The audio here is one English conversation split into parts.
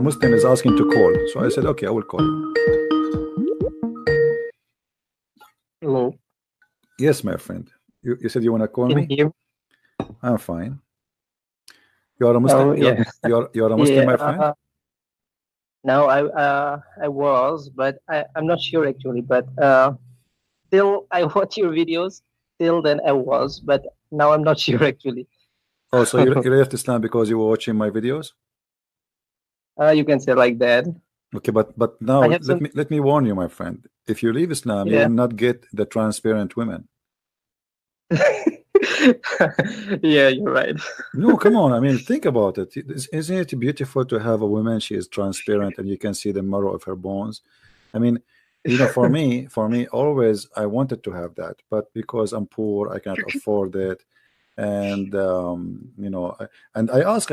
Muslim is asking to call. So I said, okay, I will call you. Hello. Yes, my friend. You said you want to call Can me? you hear me? I'm fine. You are a Muslim? Oh, yeah. You are a Muslim, my friend? Now I was, but I'm not sure actually. But still, I watch your videos. Till then, I was, but now I'm not sure actually. Oh, so you left Islam because you were watching my videos? You can say like that. Okay, but now I have let me warn you, my friend. If you leave Islam, you Yeah. will not get the transparent women. Yeah, you're right. No, come on. I mean, think about it. Isn't it beautiful to have a woman? She is transparent, and you can see the marrow of her bones. I mean, you know, for me, always I wanted to have that, but because I'm poor, I can't afford it. And you know, I asked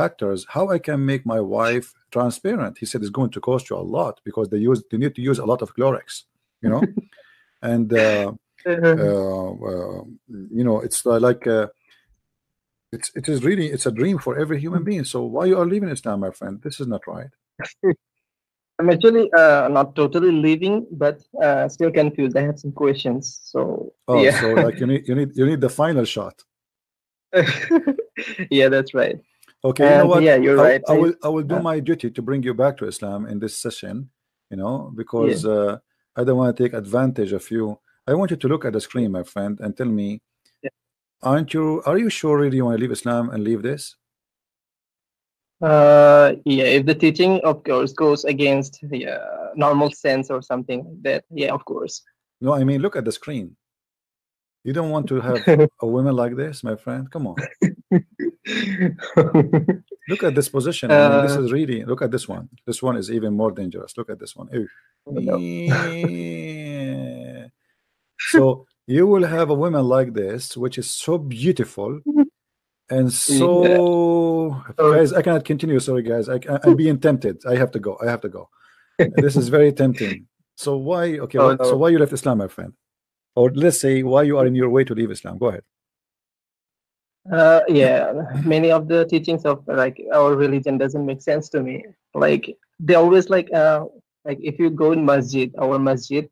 doctors how I can make my wife transparent. He said it's going to cost you a lot because they need to use a lot of Clorox, you know. And you know, it's like it's a dream for every human being. So why you are leaving Islam, my friend? This is not right. I'm actually not totally leaving, but still confused. I have some questions. So yeah. So like you need the final shot. Yeah, that's right. Okay, you know what? Yeah, you're right. I will do my duty to bring you back to Islam in this session, you know, because I don't want to take advantage of you. I want you to look at the screen, my friend, and tell me, are you sure really you want to leave Islam and leave this? Yeah, if the teaching of course goes against the normal sense or something like that, yeah, of course. No, I mean, look at the screen. You don't want to have a woman like this, my friend? Come on. Look at this position. I mean, this is really, look at this one. This one is even more dangerous. Look at this one. Yeah. So you will have a woman like this, which is so beautiful. And so, guys, I cannot continue. Sorry, guys. I'm being tempted. I have to go. This is very tempting. So why? Okay. So why you left Islam, my friend? Or let's say why you are in your way to leave Islam. Go ahead. Yeah, many of the teachings of like our religion doesn't make sense to me. Like they always like if you go in masjid, our masjid,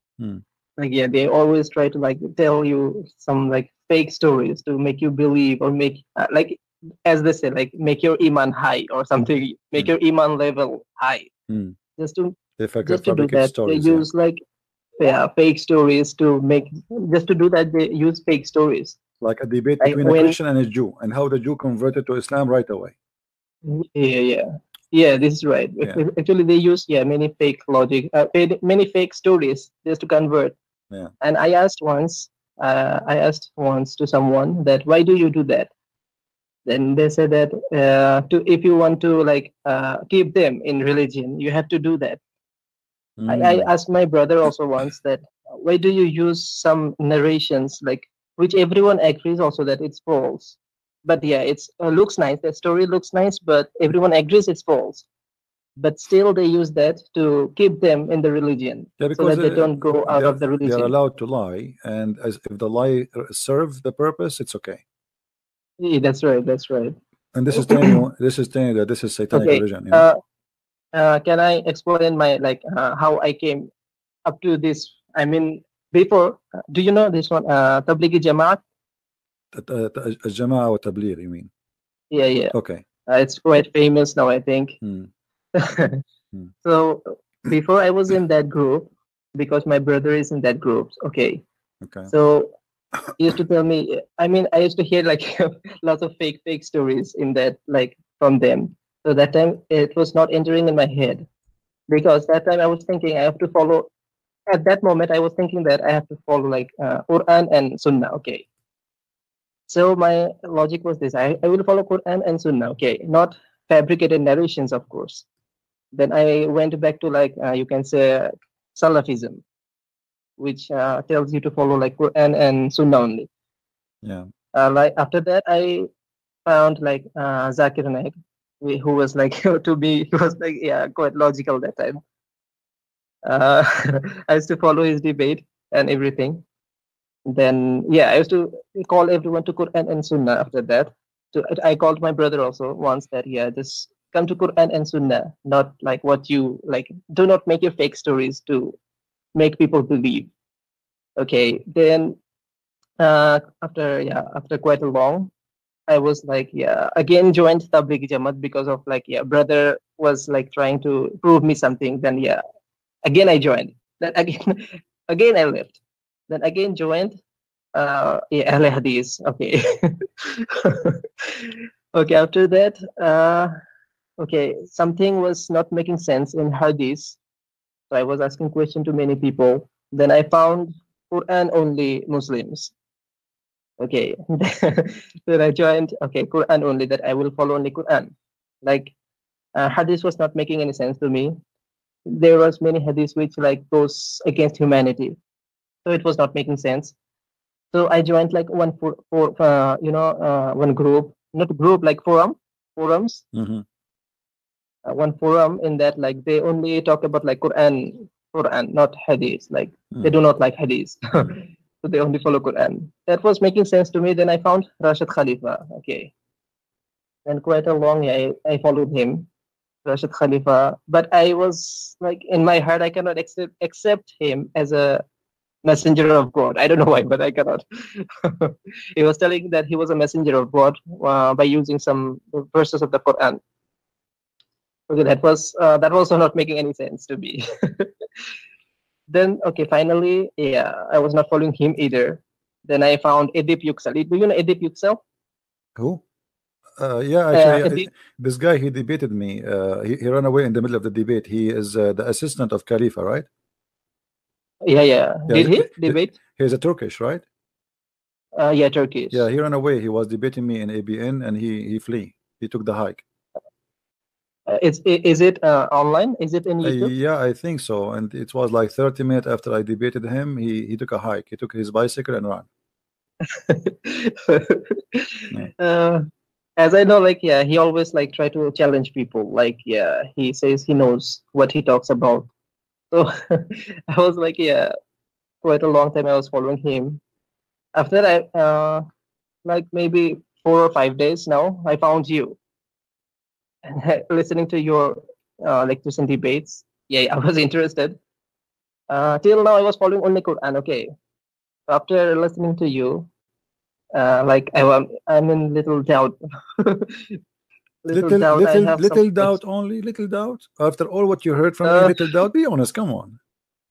like yeah, they always try to like tell you some like fake stories to make you believe or make like as they say like make your iman high or something, make your iman level high. Just to do that, stories, they use like fake stories to make. Just to do that, they use fake stories. Like a debate between a Christian and a Jew, and how the Jew converted to Islam right away. Yeah, this is right. Actually, they use many fake logic, many fake stories just to convert. And I asked once to someone that why do you do that? Then they said that if you want to like keep them in religion, you have to do that. I asked my brother also once that why do you use some narrations like which everyone agrees also that it's false, but it's looks nice, that story looks nice, but everyone agrees it's false, but still they use that to keep them in the religion so that they don't go out of the religion. They're allowed to lie, and if the lie serves the purpose, it's okay. Yeah, that's right. And this is telling you that this is satanic religion. You know? Can I explain my how I came up to this? I mean, before, do you know this one? Tablighi Jamaat. Jamaat or Tabligh, you mean? Yeah. Okay. It's quite famous now, I think. So before I was in that group because my brother is in that group. Okay. So he used to tell me. I mean, I used to hear like lots of fake stories in that, like from them. So that time it was not entering in my head because that time I was thinking I have to follow. At that moment, I was thinking that I have to follow like Quran and Sunnah. Okay. So my logic was this: I will follow Quran and Sunnah. Okay, not fabricated narrations, of course. Then I went back to like you can say Salafism, which tells you to follow like Quran and Sunnah only. Yeah. Like after that, I found like Zakir Naik, who was like to me, he was like quite logical that time. I used to follow his debate and everything. Then I used to call everyone to Quran and Sunnah after that. So I called my brother also once that just come to Quran and Sunnah, not like what you like. Do not make your fake stories to make people believe. Okay, then after quite a long, I was like, again joined Tabligh Jamaat because of like, brother was like trying to prove me something. Then again I joined. Then again, again I left. Then again joined. Hadits. Okay. Okay. After that, okay, something was not making sense in Hadits. So I was asking question to many people. Then I found Quran only Muslims. Okay. Then I joined, okay, Quran only, that I will follow only Quran. Like Hadith was not making any sense to me. There was many Hadiths which like goes against humanity. So it was not making sense. So I joined like one one group, not group, like forums. One forum in that like they only talk about like Quran, not Hadith. Like they do not like Hadith. So they only follow Quran. That was making sense to me. Then I found Rashid Khalifa. Okay. And quite a long, I followed him, Rashid Khalifa. But I was like, in my heart, I cannot accept him as a messenger of God. I don't know why, but I cannot. He was telling that he was a messenger of God by using some verses of the Quran. Okay, that was also not making any sense to me. Then, okay, finally, I was not following him either. Then I found Edip Yüksel. Do you know Edip Yüksel? Who? Actually, this guy, he debated me. He ran away in the middle of the debate. He is the assistant of Khalifa, right? Yeah. Did he debate? He's a Turkish, right? Yeah, Turkish. Yeah, he ran away. He was debating me in ABN, and he flee. He took the hike. Is it online? Is it in YouTube? Yeah, I think so. And it was like 30 minutes after I debated him, he took a hike. He took his bicycle and ran. As I know, like, he always like try to challenge people. Like, he says he knows what he talks about. So I was like, quite a long time I was following him. After that, like maybe 4 or 5 days now, I found you. And listening to your lectures and debates, I was interested. Till now, I was following only Quran. Okay, after listening to you, like I'm in little doubt. little doubt only. Little doubt. After all what you heard from me, little doubt. Be honest. Come on.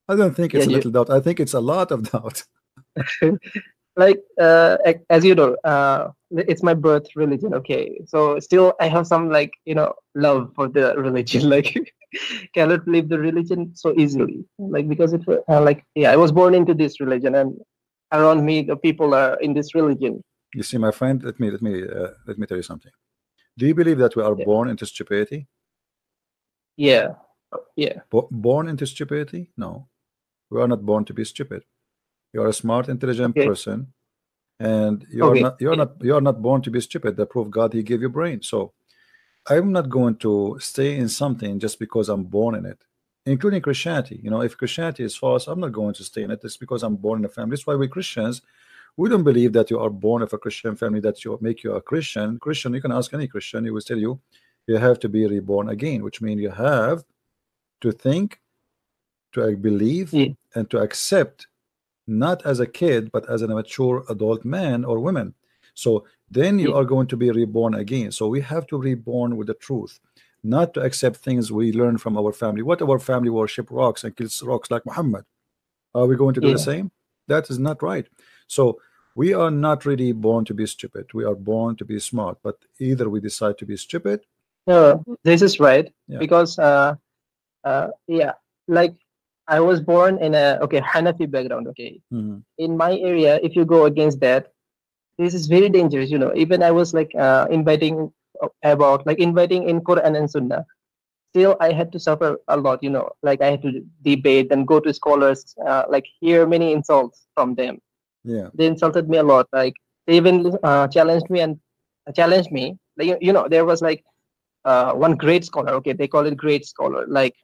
I don't think it's a little doubt. I think it's a lot of doubt. Like as you know, it's my birth religion. Okay, so still I have some like love for the religion. Like cannot leave the religion so easily. Like because it I was born into this religion, and around me the people are in this religion. You see, my friend, let me tell you something. Do you believe that we are born into stupidity? Yeah. Born into stupidity? No, we are not born to be stupid. You are a smart, intelligent person, and you are not born to be stupid. The proof God, He gave you brain. So I'm not going to stay in something just because I'm born in it, including Christianity. If Christianity is false, I'm not going to stay in it. It's because I'm born in a family. That's why we Christians, we don't believe that you are born of a Christian family that you make you a Christian. You can ask any Christian, he will tell you have to be reborn again, which means you have to think, to believe, and to accept, not as a kid but as a mature adult man or woman. So then you are going to be reborn again. So we have to reborn with the truth, not to accept things we learn from our family. What our family worship rocks and kills rocks like Muhammad. Are we going to do the same? That is not right. So we are not really born to be stupid. We are born to be smart, but either we decide to be stupid. No, this is right. Because like I was born in a Hanafi background. Okay, in my area, if you go against that, this is very dangerous. Even I was like inviting in Quran and Sunnah. Still, I had to suffer a lot. Like I had to debate and go to scholars, like hear many insults from them. Yeah, they insulted me a lot. Like they even challenged me. Like, there was like one great scholar. Okay, they call it great scholar. Like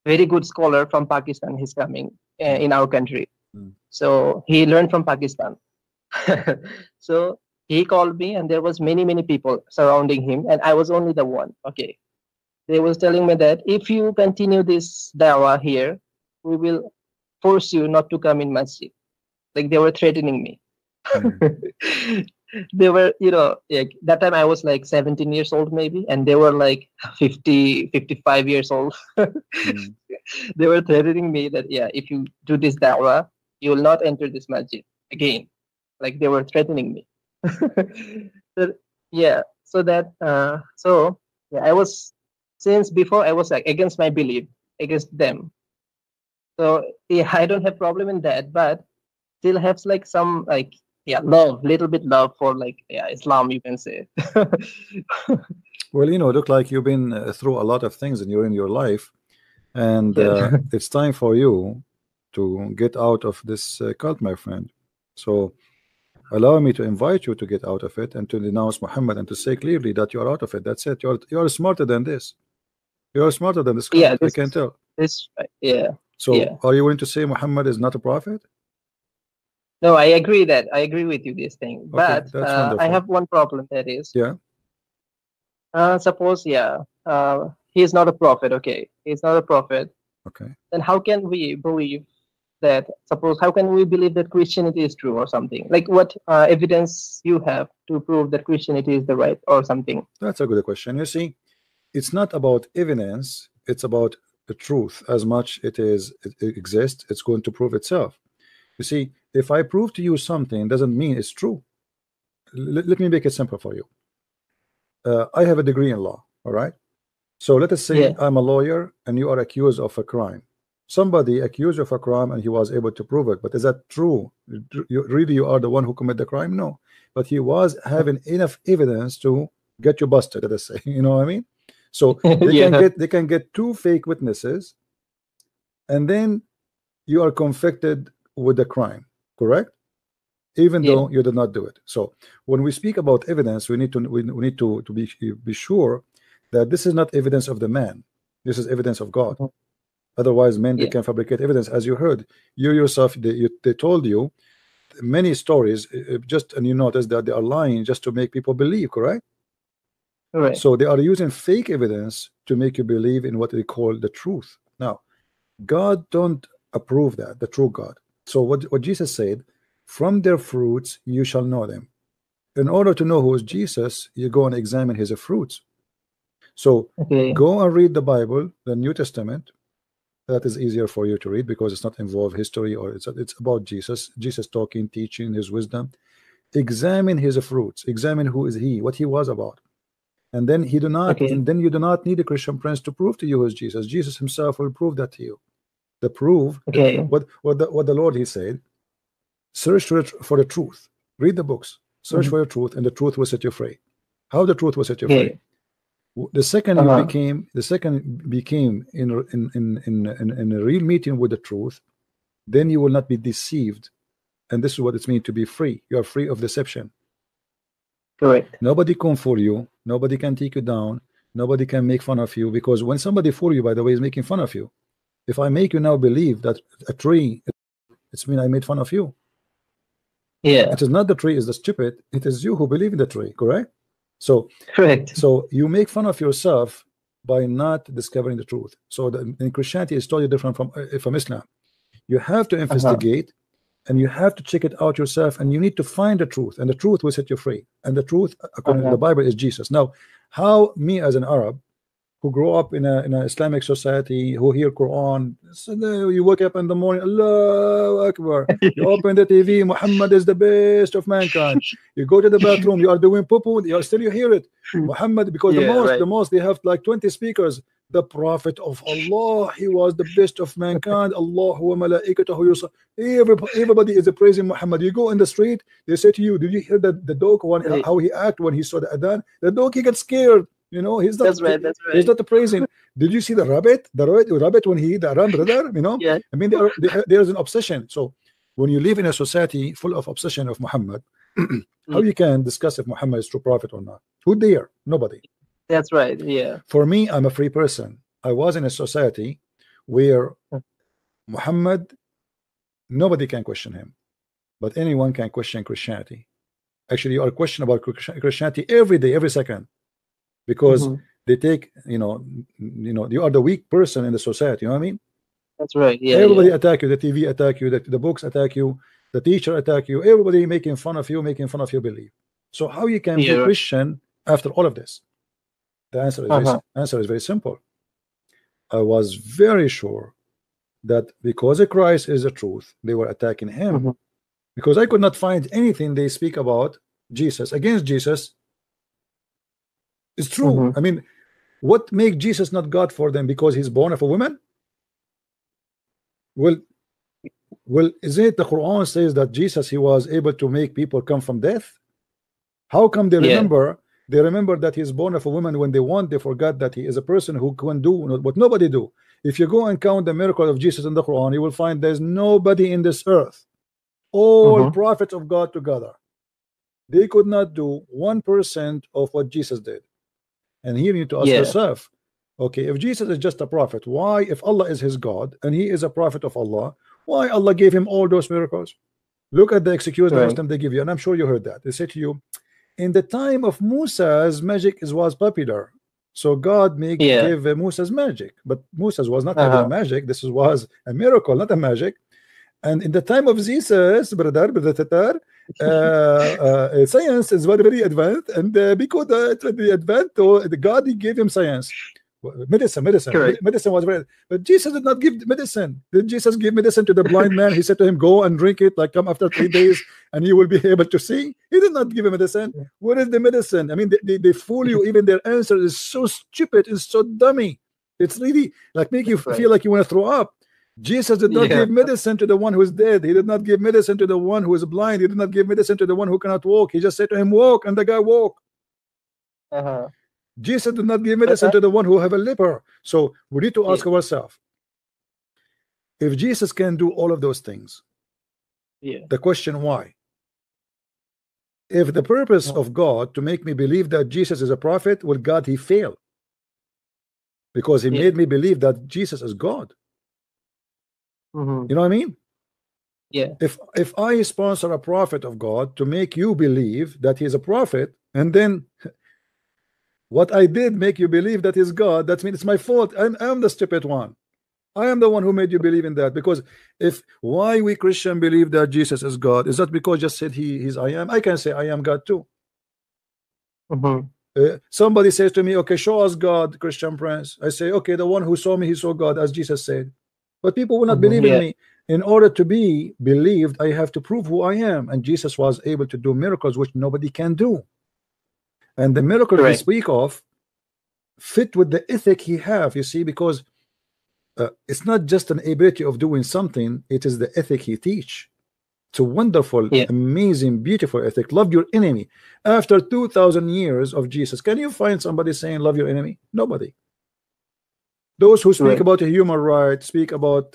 very good scholar from Pakistan. He's coming in our country. So he learned from Pakistan. So he called me, and there was many people surrounding him, and I was only the one. Okay, they was telling me that if you continue this dawah here, we will force you not to come in masjid. Like they were threatening me. They were, like that time I was like 17 years old maybe, and they were like 50, 55 years old. They were threatening me that, yeah, if you do this da'wah, you will not enter this masjid again. Like they were threatening me. Yeah, so that, yeah, I was, since before I was like against my belief, against them. So yeah, I don't have problem in that, but still have like some like, yeah, little bit love for like, yeah, Islam, you can say. Well, look like you've been through a lot of things in your life, and it's time for you to get out of this cult, my friend. So allow me to invite you to get out of it and to denounce Muhammad and to say clearly that you are out of it. That's it. You are smarter than this. You are smarter than this cult. Yeah, I can tell. Yeah. So are you willing to say Muhammad is not a prophet? No, I agree with you this thing, but I have one problem, that is, suppose he is not a prophet. Okay, he's not a prophet. Okay, then how can we believe that? Suppose, how can we believe that Christianity is true or something? Like what evidence you have to prove that Christianity is the right or something? That's a good question. You see, it's not about evidence, it's about the truth. As much it exists, it's going to prove itself. You see, if I prove to you something, doesn't mean it's true. Let me make it simple for you. I have a degree in law, all right? So let us say I'm a lawyer and you are accused of a crime. Somebody accused you of a crime and he was able to prove it, but is that true? You are the one who committed the crime? No, but he was having enough evidence to get you busted, let us say. You know what I mean? So they can get two fake witnesses, and then you are convicted with the crime, correct? Even though you did not do it. So when we speak about evidence, we need to be sure that this is not evidence of the man. This is evidence of God. Otherwise, men, they can fabricate evidence. As you heard, you yourself, they told you many stories, and you notice that they are lying just to make people believe, correct? Right. So they are using fake evidence to make you believe in what they call the truth. Now, God don't approve that, the true God. So what Jesus said, from their fruits you shall know them. In order to know who is Jesus, you go and examine his fruits. So go and read the Bible, the New Testament. That is easier for you to read because it's not involved history, or it's about Jesus talking, teaching, his wisdom. Examine his fruits, examine who is he, what he was about, and then you do not need a Christian prince to prove to you who is Jesus. Jesus himself will prove that to you. The proof, what the Lord, he said, search for the truth, read the books, search for the truth, and the truth will set you free. How the truth will set you free? The second you became in a real meeting with the truth, then you will not be deceived, and this is what it means to be free. You are free of deception. Correct. Nobody can fool you. Nobody can take you down. Nobody can make fun of you, because when somebody fool you, by the way, is making fun of you. If I make you now believe that a tree, it's mean I made fun of you. Yeah. It is not the tree is the stupid. It is you who believe in the tree. Correct. So correct. So you make fun of yourself by not discovering the truth. So in Christianity is totally different from Islam. You have to investigate and you have to check it out yourself, and you need to find the truth, and the truth will set you free. And the truth, according to the Bible, is Jesus. Now, how me as an Arab who grew up in an Islamic society, who hear Quran, so you wake up in the morning, Allahu Akbar, you open the TV, Muhammad is the best of mankind. You go to the bathroom, you are doing poo-poo, you hear it, Muhammad, because the most they have like 20 speakers. The Prophet of Allah, he was the best of mankind. Allah wa malaikatahu, everybody is praising Muhammad. You go in the street, they say to you, did you hear the dog how he act when he saw the adhan? The dog, he gets scared. You know, he's not. That's right. He's not praising. Did you see the rabbit? The rabbit when he eat the ram, brother. You know. Yeah. I mean, there's an obsession. So when you live in a society full of obsession of Muhammad, how you can discuss if Muhammad is true prophet or not? Who dare? Nobody. That's right. Yeah. For me, I'm a free person. I was in a society where Muhammad, nobody can question him, but anyone can question Christianity. Actually, you are questioning about Christianity every day, every second. Because they take, you are the weak person in the society. You know what I mean? That's right. Yeah. Everybody attack you. The TV attack you. The books attack you. The teacher attack you. Everybody making fun of you, making fun of your belief. So how you can be Christian after all of this? The answer is very simple. I was very sure that because Christ is the truth, they were attacking him. Because I could not find anything they speak about Jesus against Jesus. It's true. I mean, what makes Jesus not God for them? Because he's born of a woman? Well, isn't it the Quran says that Jesus, he was able to make people come from death? How come they remember? They remember that he's born of a woman when they want. They forgot that he is a person who can do what nobody do. If you go and count the miracle of Jesus in the Quran, you will find there's nobody in this earth, all prophets of God together, they could not do 1% of what Jesus did. And here you need to ask yourself, okay, if Jesus is just a prophet, why, if Allah is his God and he is a prophet of Allah, why Allah gave him all those miracles? Look at the excuse the Muslim they give you, and I'm sure you heard that. They say to you, in the time of Moses, magic was popular, so God gave Moses magic, but Moses was not having a magic. This was a miracle, not a magic. And in the time of Jesus, science is very, very advanced, and because the advanced, God, he gave him science. Medicine was very, but Jesus did not give medicine. Did Jesus give medicine to the blind man? He said to him, go and drink it, like come after 3 days and you will be able to see. He did not give him medicine. Where is the medicine? I mean, they fool you. Even their answer is so stupid, it's so dummy, it's really like make you feel like you want to throw up. Jesus did not give medicine to the one who is dead. He did not give medicine to the one who is blind. He did not give medicine to the one who cannot walk. He just said to him, walk, and the guy walked. Jesus did not give medicine to the one who have a leper. So we need to ask ourselves, if Jesus can do all of those things, the question why? If the purpose of God to make me believe that Jesus is a prophet, will God he fail? Because he made me believe that Jesus is God. You know what I mean? If I sponsor a prophet of God to make you believe that he's a prophet, and then what I did make you believe that is God, that means it's my fault. I'm the stupid one. I am the one who made you believe in that. Because if why we Christian believe that Jesus is God, is that because just said he's I am? I can say I am God too. Somebody says to me, okay, show us God, Christian Prince. I say, okay, the one who saw me, he saw God, as Jesus said. But people will not believe in me. In order to be believed, I have to prove who I am. And Jesus was able to do miracles which nobody can do. And the miracle we speak of fit with the ethic he have, you see, because it's not just an ability of doing something, it is the ethic he teach. It's a wonderful, amazing, beautiful ethic. Love your enemy. After 2,000 years of Jesus, can you find somebody saying love your enemy? Nobody. Those who speak about human rights, speak about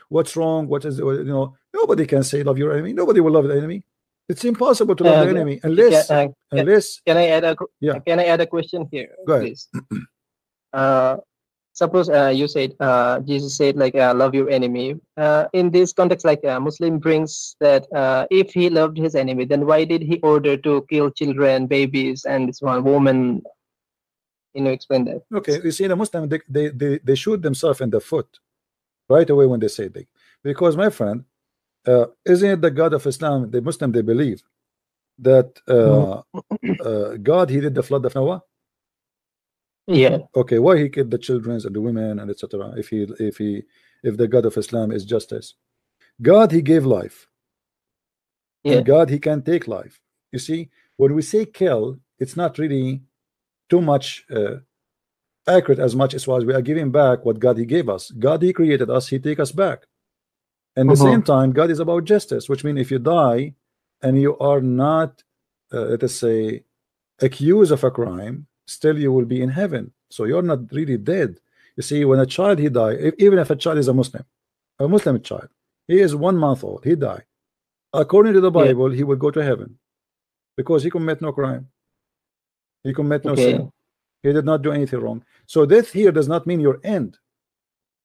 what's wrong, what is, nobody can say love your enemy. Nobody will love the enemy. It's impossible to love the enemy unless can I add a question here? Go ahead. Please? Suppose you said Jesus said like love your enemy. In this context, like Muslim brings that if he loved his enemy, then why did he order to kill children, babies, and this one woman? Explain that. Okay, you see, the Muslim they shoot themselves in the foot right away when they say they, because my friend, isn't it the God of Islam, the Muslim, they believe that God, he did the flood of Noah? Okay, why he killed the children and the women and etc.? If the God of Islam is justice, God, he gave life, and God, he can take life. You see, when we say kill, it's not really too much accurate as much as we are giving back what God he gave us. God, he created us, he take us back. And at the same time, God is about justice, which means if you die and you are not, let us say, accused of a crime, still you will be in heaven. So you're not really dead. You see, when a child he die, even if a child is a Muslim child, he is 1 month old, he die. According to the Bible, he will go to heaven because he commit no crime. He commit no sin. He did not do anything wrong. So death here does not mean your end.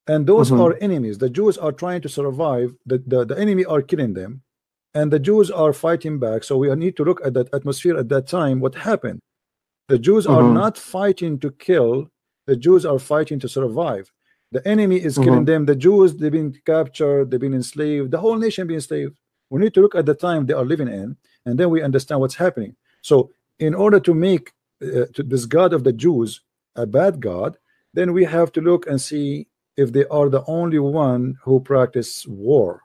And those are enemies. The Jews are trying to survive. The enemy are killing them, and the Jews are fighting back. So we need to look at that atmosphere at that time. What happened? The Jews are not fighting to kill The Jews are fighting to survive. The enemy is killing them. The Jews, they've been captured, they've been enslaved, the whole nation being enslaved. We need to look at the time they are living in, and then we understand what's happening. So in order to make to this God of the Jews a bad God, then we have to look and see if they are the only one who practice war.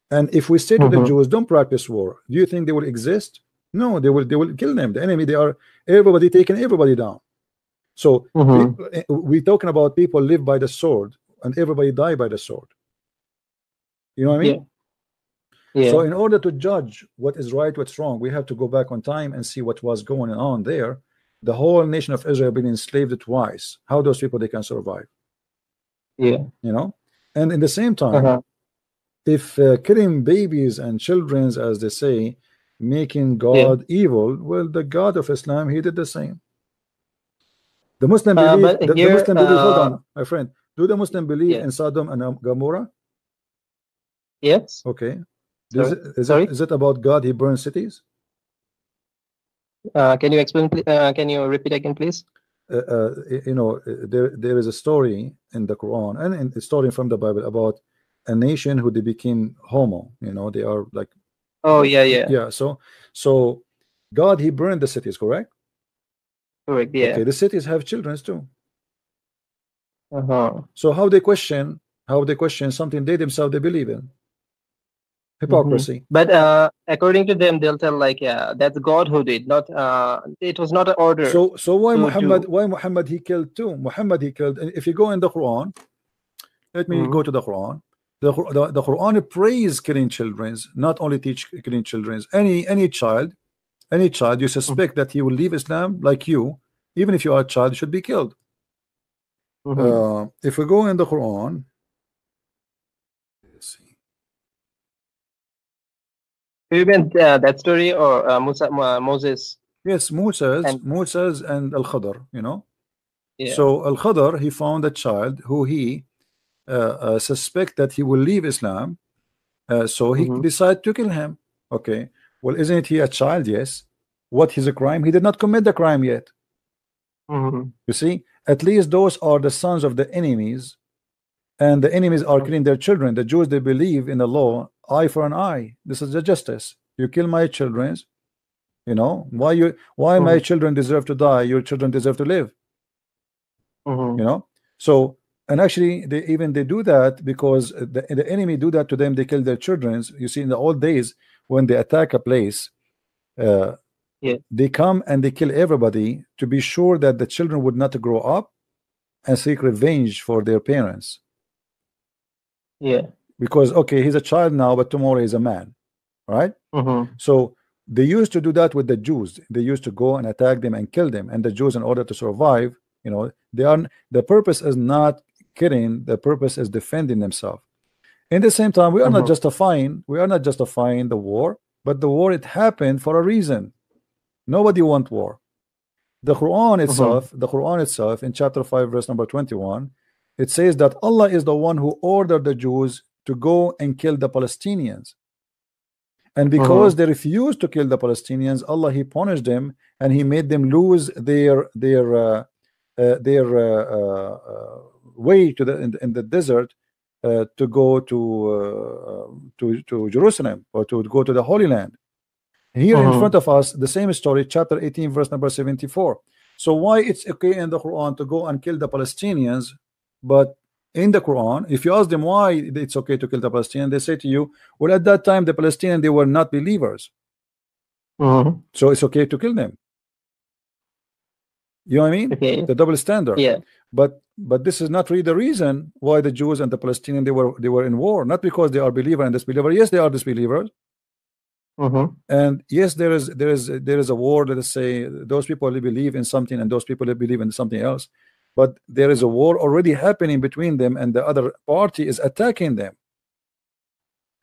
And if we say to the Jews, don't practice war, do you think they will exist? No, they will kill them. The enemy, they are everybody taking everybody down. So we're talking about people live by the sword and everybody die by the sword. You know what I mean? Yeah. So in order to judge what is right, what's wrong, we have to go back on time and see what was going on there. The whole nation of Israel been enslaved twice. How those people they can survive? Yeah. You know? And in the same time, if killing babies and children, as they say, making God evil, well, the God of Islam, he did the same. The Muslim believe, the Muslim believe, hold on, my friend. Do the Muslim believe in Sodom and Gomorrah? Yes. Okay. Is it about God, he burned cities? Can you explain? Can you repeat again, please? You know, there is a story in the Quran and a story from the Bible about a nation who they became homo. You know, they are like. Oh yeah. So God, he burned the cities, correct? Correct. Yeah. Okay, the cities have children too. So how they question something they themselves they believe in? Hypocrisy. But according to them, they'll tell like, yeah, that's God who did, not it was not an order. So why Muhammad he killed too? Muhammad he killed. And if you go in the Quran, let me go to the Quran. The Quran praise killing children, not only teach killing children. Any child you suspect that he will leave Islam, like you, even if you are a child, should be killed. If we go in the Quran, let's see. You meant that story or Moses? Yes, Moses and Al-Khadr, you know. Yeah. So Al-Khadr, he found a child who he suspect that he will leave Islam, so he decided to kill him. Okay, well, isn't he a child? Yes. What is a crime? He did not commit the crime yet. You see, at least those are the sons of the enemies, and the enemies are killing their children. The Jews, they believe in the law, eye for an eye. This is the justice. You kill my children, you know, why my children deserve to die, your children deserve to live. You know, so, and actually they do that because the enemy do that to them. They kill their children. You see, in the old days when they attack a place, they come and they kill everybody to be sure that the children would not grow up and seek revenge for their parents. Yeah. Because okay, he's a child now, but tomorrow he's a man, right? So they used to do that with the Jews. They used to go and attack them and kill them. And the Jews, in order to survive, you know, the purpose is not killing. The purpose is defending themselves. In the same time, we are not justifying the war, but the war, it happened for a reason. Nobody want war. The Quran itself, in chapter 5, verse number 21, it says that Allah is the one who ordered the Jews to go and kill the Palestinians. And because they refused to kill the Palestinians, Allah, he punished them and he made them lose their way to in the desert to go to Jerusalem, or to go to the Holy Land. Here in front of us, the same story, chapter 18, verse number 74. So why it's okay in the Quran to go and kill the Palestinians, but in the Quran, if you ask them why it's okay to kill the Palestinians, they say to you, well, at that time the Palestinians, they were not believers, so it's okay to kill them. You know what I mean? Okay. The double standard. Yeah. But this is not really the reason why the Jews and the Palestinians they were in war. Not because they are believer and disbeliever. Yes, they are disbelievers. And yes, there is a war. Let us say those people believe in something and those people believe in something else, but there is a war already happening between them, and the other party is attacking them.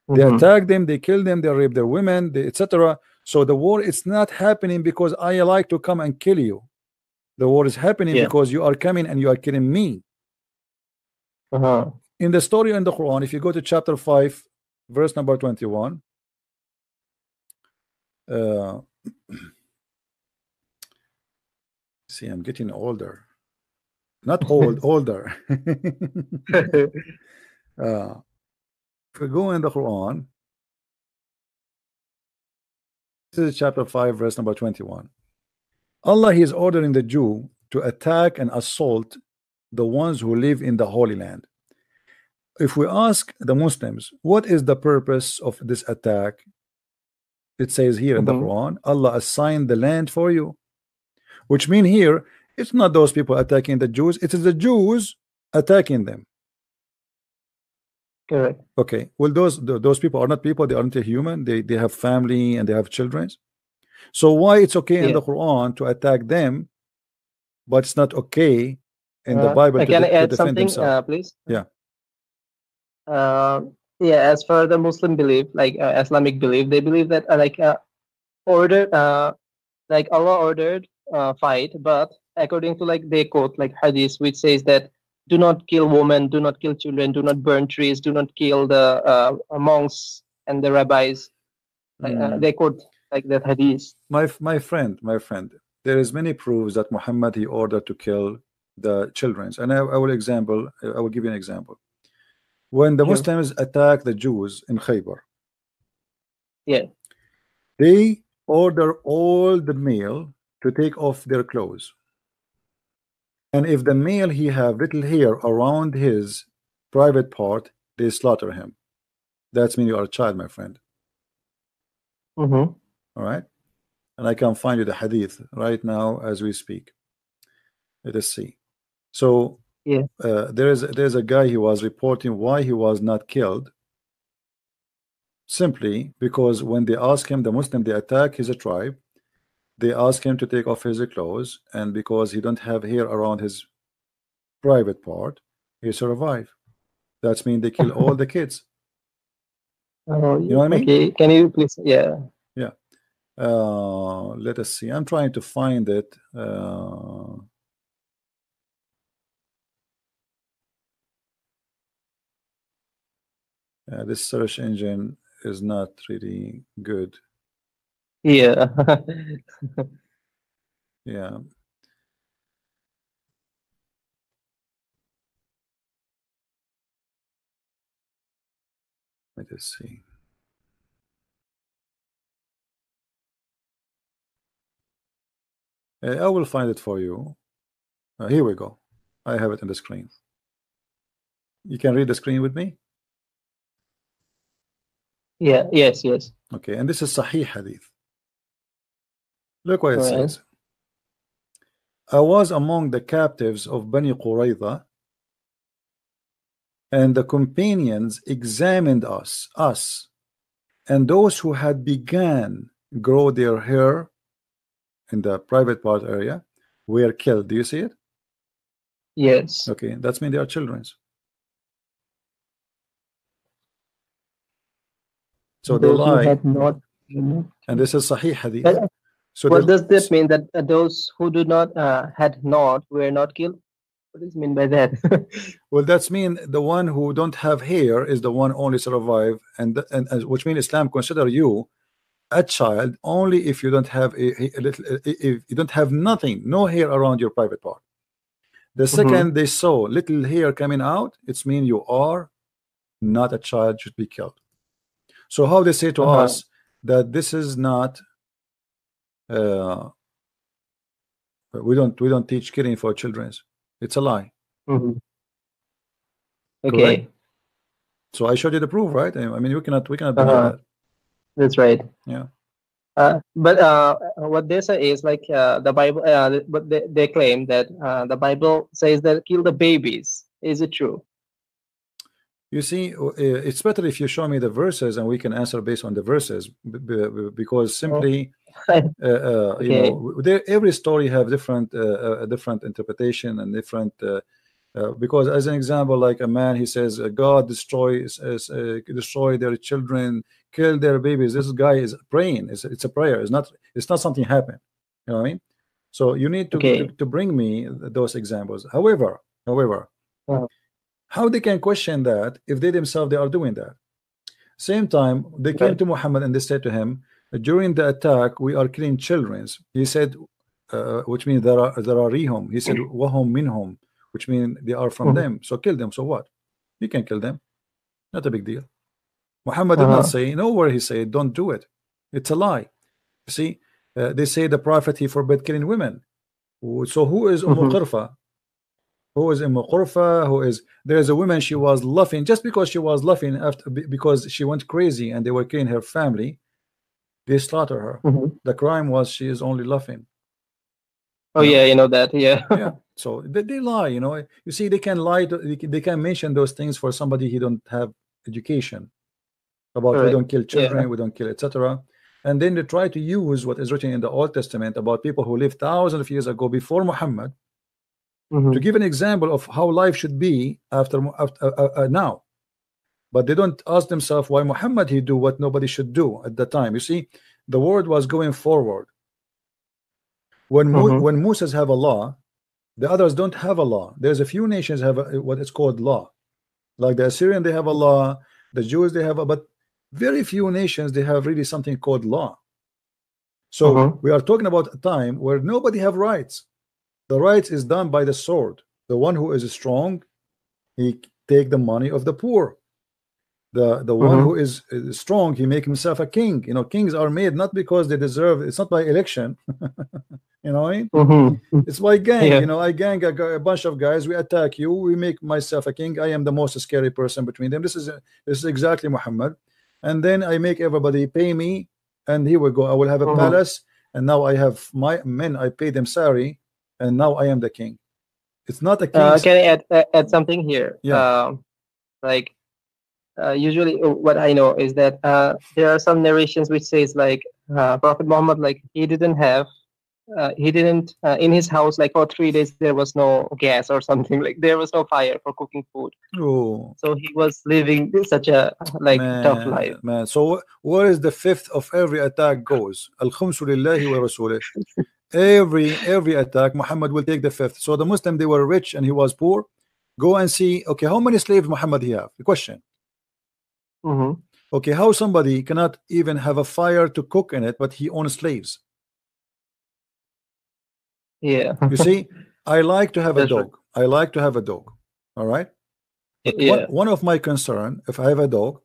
They attack them, they kill them, they rape their women, etc. So the war, it's not happening because I like to come and kill you. The war is happening because you are coming and you are killing me. In the story in the Quran, if you go to chapter 5, verse number 21. See, I'm getting older. not old, older. If we go in the Quran, this is chapter 5, verse number 21. Allah, He is ordering the Jew to attack and assault the ones who live in the Holy Land. If we ask the Muslims, what is the purpose of this attack? It says here in the Quran, Allah assigned the land for you, which mean here, it's not those people attacking the Jews, it is the Jews attacking them. Correct. Okay, well, those people are not people, they aren't a human, they have family and they have children. So why it's okay in the Quran to attack them, but it's not okay in the Bible can I add defend something, themselves? please? Yeah. Yeah, as for the Muslim belief, like Islamic belief, they believe that ordered, like Allah ordered fight, but according to like they quote like Hadits, which says that do not kill women, do not kill children, do not burn trees, do not kill the monks and the rabbis. They quote like that Hadith. My friend, there is many proofs that Muhammad he ordered to kill the children, and I will give you an example. When the Muslims attack the Jews in Khaybar, they order all the male to take off their clothes, and if the male he have little hair around his private part, they slaughter him. That's mean you are a child, my friend. All right, and I can find you the hadith right now as we speak. Let us see. So there's a guy, he was reporting why he was not killed, simply because when they ask him, the Muslim, they attack his tribe, they ask him to take off his clothes, and because he don't have hair around his private part, he survive. That's mean they kill all the kids. You know what I mean? Okay, can you please? Yeah. Let us see. I'm trying to find it. This search engine is not really good. Yeah. Yeah. Let us see. I will find it for you. Here we go. I have it on the screen. You can read the screen with me? Yeah. Yes. Okay, and this is Sahih Hadith. Look what it says. I was among the captives of Bani Qurayza, and the companions examined us, and those who had begun grow their hair in the private part area were killed. Do you see it? Yes. Okay, that's mean they are children. So those they lie. Who had not, and this is Sahih Hadith. But, so what does that mean, that those who do not had not were not killed? What does it mean by that? Well, that's mean the one who don't have hair is the one only survive, and which means Islam consider you a child only if you don't have a little, if you don't have nothing, no hair around your private part. The second they saw little hair coming out, it's mean you are not a child, should be killed. So how they say to us that this is not we don't teach killing for children. It's a lie. Okay. Correct? So I showed you the proof, right? I mean, we cannot deny that. That's right. Yeah. But what they say is like the Bible. But they claim that the Bible says that kill the babies. Is it true? You see, it's better if you show me the verses and we can answer based on the verses, because simply, you know, every story have different different interpretation and different. Because as an example, like a man, he says God destroy their children, kill their babies. This guy is praying. It's a prayer. It's not something happened. You know what I mean? So you need to bring me those examples. However, how they can question that if they themselves they are doing that? Same time they came to Muhammad and they said to him, during the attack we are killing children. He said, which means there are rihum. He said wahum minhum. which means they are from them. So kill them. So what? You can kill them. Not a big deal. Muhammad did not say, nowhere he said, don't do it. It's a lie. You see, they say the prophet, he forbid killing women. So who is Qurfa? Who is Qurfa? Who is, there's a woman, she was laughing, just because she was laughing after, because she went crazy and they were killing her family, they slaughter her. The crime was she is only laughing. Oh yeah, you know that, yeah. Yeah. So they lie, you know. You see, they can lie, they can mention those things for somebody who don't have education about we don't kill children, we don't kill, etc. And then they try to use what is written in the Old Testament about people who lived thousands of years ago before Muhammad to give an example of how life should be after now. But they don't ask themselves why Muhammad he do what nobody should do at the time. You see, the world was going forward. When when Muslims have a law, the others don't have a law. There's a few nations have what is called law, like the Assyrian, they have a law, the Jews they have a, but very few nations they have really something called law. So we are talking about a time where nobody have rights. The rights is done by the sword. The one who is strong, he take the money of the poor. The one who is strong, he make himself a king. You know, kings are made not because they deserve, it's not by election. You know what I mean? It's by gang. You know, I gang a bunch of guys, we attack you, we make myself a king, I am the most scary person between them. This is exactly Muhammad. And then I make everybody pay me, and here we go, I will have a palace, and now I have my men, I pay them salary, and now I am the king. It's not a king. Can I add something here? Like usually what I know is that there are some narrations which says like Prophet Muhammad, like he didn't in his house, like for 3 days there was no gas or something, like there was no fire for cooking food. So he was living such a tough life. Man, so where is the fifth of every attack goes? Al-khumsu lillahi wa rasulih. Every attack Muhammad will take the fifth. So the Muslim, they were rich and he was poor. Go and see, okay, how many slaves Muhammad he have? The question. Okay, how somebody cannot even have a fire to cook in it, but he owns slaves? Yeah. You see, I like to have a dog. I like to have a dog. All right. But one of my concern, if I have a dog,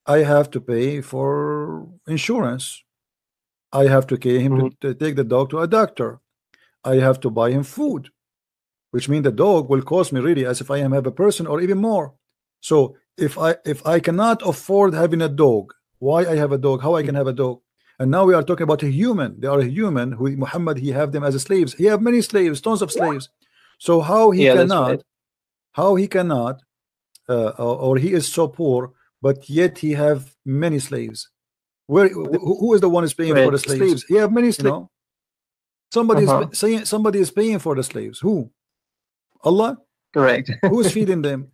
I have to pay for insurance. I have to pay him to take the dog to a doctor. I have to buy him food, which means the dog will cost me really as if I have a person or even more. So if I cannot afford having a dog, why I have a dog? How I can have a dog? And now we are talking about a human. They are a human who Muhammad, he have them as slaves. He have many slaves, tons of slaves. So how he cannot, or he is so poor, but yet he have many slaves. Who is the one is paying for the slaves? He have many slaves. You know? Somebody is saying somebody is paying for the slaves. Who? Allah. Correct. Who is feeding them?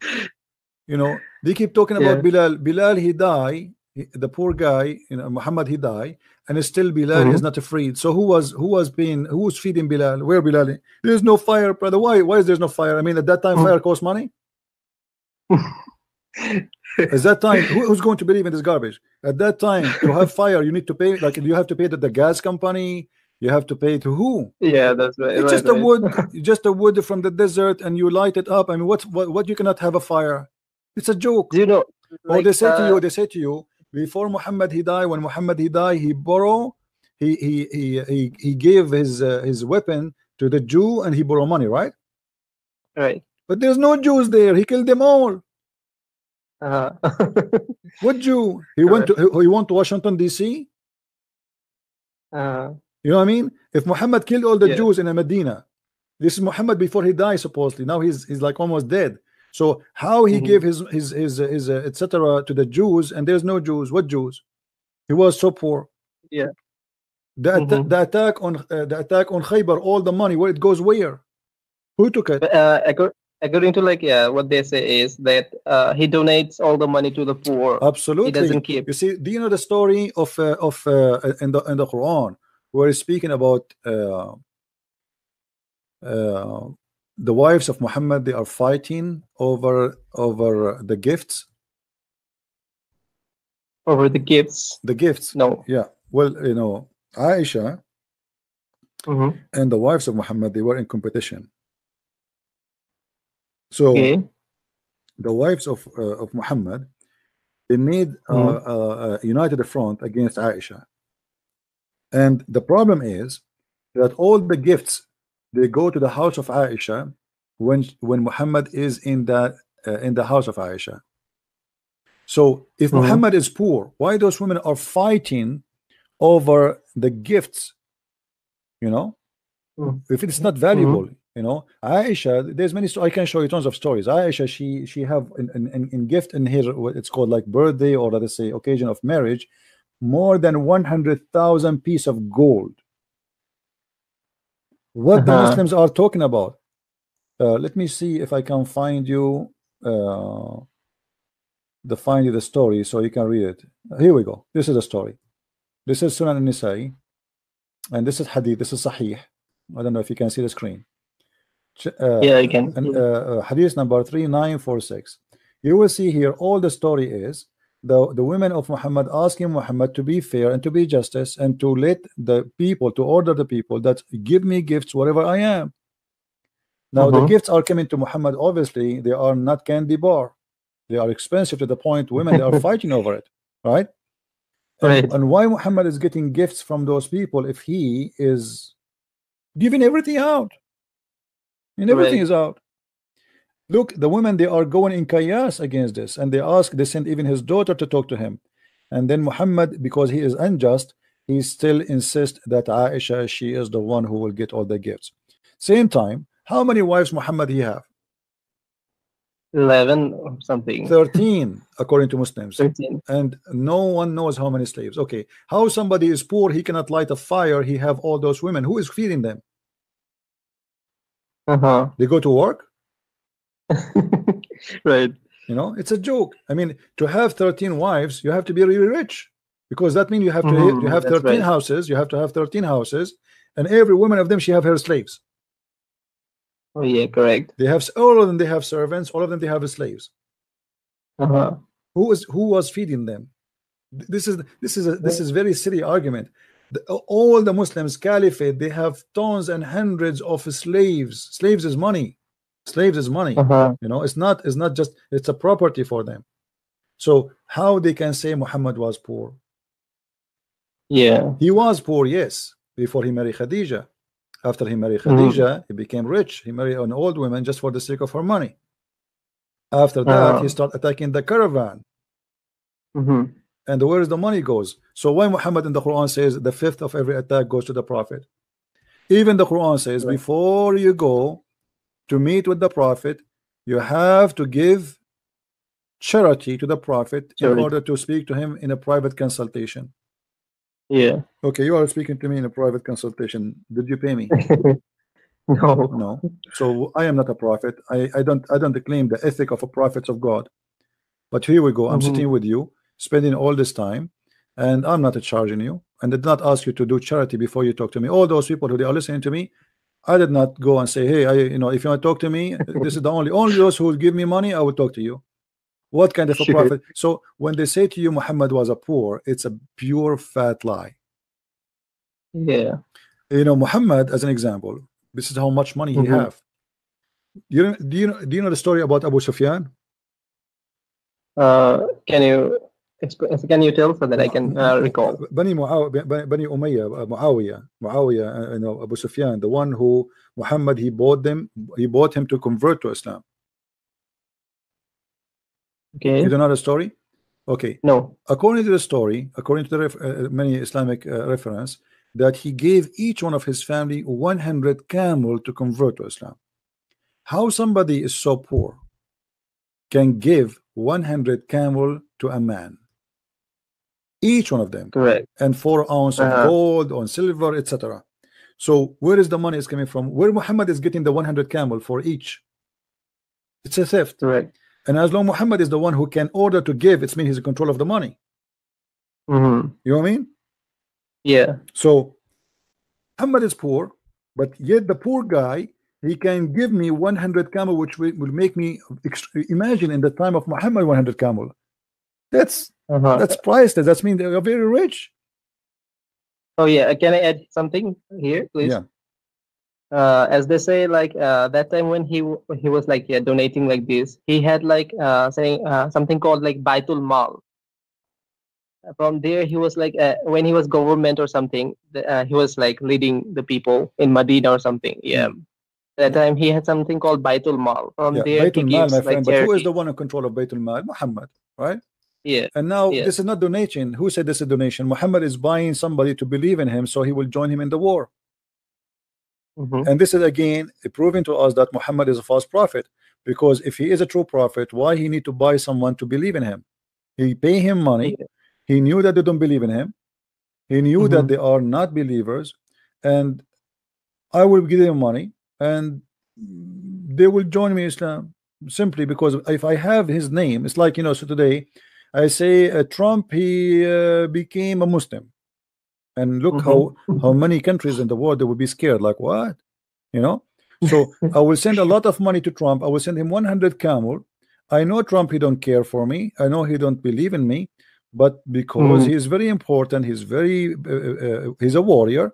You know, they keep talking about Bilal. Bilal, he died. The poor guy, you know, Muhammad, he died, and still Bilal is not freed. So who was paying? Who was feeding Bilal? Where Bilal? There's no fire, brother. Why is there no fire? I mean, at that time, fire cost money. At that time, who's going to believe in this garbage? At that time, to have fire, you need to pay. Like you have to pay to the gas company. You have to pay to who? Yeah, that's right. It's just a wood, just a wood from the desert, and you light it up. I mean, what you cannot have a fire? It's a joke. You know, like, they say to you, before Muhammad he died, when Muhammad he died, he borrowed, he gave his weapon to the Jew, and he borrowed money, right? Right. But there's no Jews there. He killed them all. What Jew? He went to Washington DC. You know what I mean? If Muhammad killed all the Jews in Medina, this is Muhammad before he died supposedly. Now he's like almost dead. So how he gave his etc. to the Jews, and there's no Jews? What Jews? He was so poor. Yeah. The attack on Khaybar, all the money, where it goes where? Who took it? According to what they say is that he donates all the money to the poor. Absolutely. He doesn't keep. You see, do you know the story of in the Quran where he's speaking about the wives of Muhammad? They are fighting over the gifts. Over the gifts. The gifts. No. Yeah. Well, you know, Aisha and the wives of Muhammad, they were in competition. So Okay. the wives of Muhammad, they made united the front against Aisha. And the problem is that all the gifts, they go to the house of Aisha when Muhammad is in the house of Aisha. So if Muhammad is poor, why those women are fighting over the gifts? You know, if it's not valuable, you know, Aisha, there's many. I can show you tons of stories. Aisha, she have in gift in here, it's called like birthday, or let us say occasion of marriage, more than 100,000 piece of gold. What the Muslims are talking about? Let me see if I can find you the story so you can read it. Here we go. This is the story. This is Sunan al-Nisa'i, and this is Hadith. This is Sahih. I don't know if you can see the screen. Yeah, I can. Hadith number 3946. You will see here all the story is the women of Muhammad asking Muhammad to be fair and to be justice and to let the people, to order the people that give me gifts whatever I am. Now the gifts are coming to Muhammad. Obviously they are not candy bar. They are expensive to the point women they are fighting over it, right? And why Muhammad is getting gifts from those people if he is giving everything out? And everything is out. Look, the women, they are going in qiyas against this, and they sent even his daughter to talk to him. And then Muhammad, because he is unjust, he still insists that Aisha, she is the one who will get all the gifts. Same time, how many wives Muhammad he have? 11 or something. 13 according to Muslims. 13. And no one knows how many slaves. Okay, how somebody is poor, he cannot light a fire, he have all those women. Who is feeding them? They go to work. Right. You know, it's a joke. I mean, to have 13 wives, you have to be really rich, because that means you have to you have 13 houses. You have to have 13 houses, and every woman of them, she have her slaves. Oh yeah, correct. They have all of them. They have servants. All of them. They have slaves. Who was feeding them? This is very silly argument. All the Muslims caliphate, they have tons and hundreds of slaves. Slaves is money. Slaves is money. You know, it's not just, it's a property for them. So how they can say Muhammad was poor? Yeah, he was poor, yes, before he married Khadija. After he married Khadija, he became rich. He married an old woman just for the sake of her money. After that, he started attacking the caravan. And where is the money goes? So when Muhammad in the Quran says the fifth of every attack goes to the Prophet, even the Quran says before you go to meet with the Prophet, you have to give charity to the Prophet in order to speak to him in a private consultation. Yeah. Okay, you are speaking to me in a private consultation. Did you pay me? No. So I am not a prophet. I don't claim the ethic of a prophet of God. But here we go. I'm sitting with you, spending all this time, and I'm not charging you, and did not ask you to do charity before you talk to me. All those people who they are listening to me, I did not go and say, hey, if you want to talk to me, this is the only those who will give me money, I will talk to you. What kind of a prophet? So when they say to you Muhammad was a poor, it's a pure fat lie. Yeah. You know, Muhammad, as an example, this is how much money he have. Do you know the story about Abu Sufyan? Can you tell so that I can recall? Bani Umayyah, Muawiyah, you know, Abu Sufyan, the one who Muhammad, he bought him to convert to Islam. Okay. You don't know the story? Okay. No. According to the story, according to the many Islamic reference, that he gave each one of his family 100 camel to convert to Islam. How somebody is so poor can give 100 camel to a man? Each one of them. Correct. And 4 ounces of gold on silver, etc. So where is the money is coming from? Where Muhammad is getting the 100 camel for each? It's a theft. Correct. And as long Muhammad is the one who can order to give, it means he's in control of the money. You know what I mean? Yeah. So Muhammad is poor, but yet the poor guy, he can give me 100 camel, which will make me imagine in the time of Muhammad 100 camel. That's priceless. That means they are very rich. Oh yeah. Can I add something here, please? Yeah. as they say, like that time when he was like donating like this, he had like saying something called like Baitul Mal. From there, he was like when he was government or something, he was like leading the people in Medina or something. Yeah. That time he had something called Baitul Mal. From there, he Baitul Mal, gives my like friend. But who is charity. the one in control of Baitul Mal? Muhammad, right? Yeah. And now Yes. this is not donation. Who said this is donation? Muhammad is buying somebody to believe in him, so he will join him in the war. And this is again proving to us that Muhammad is a false prophet, because if he is a true prophet, why he need to buy someone to believe in him? He pay him money. Yeah. He knew that they don't believe in him. He knew that they are not believers, and I will give them money and they will join me in Islam, simply because if I have his name, it's like, you know, so today I say Trump, he became a Muslim, and look how many countries in the world they would be scared, like what, you know. So I will send a lot of money to Trump. I will send him 100 camel. I know Trump, he don't care for me. I know he don't believe in me, but because he is very important, he's very he's a warrior,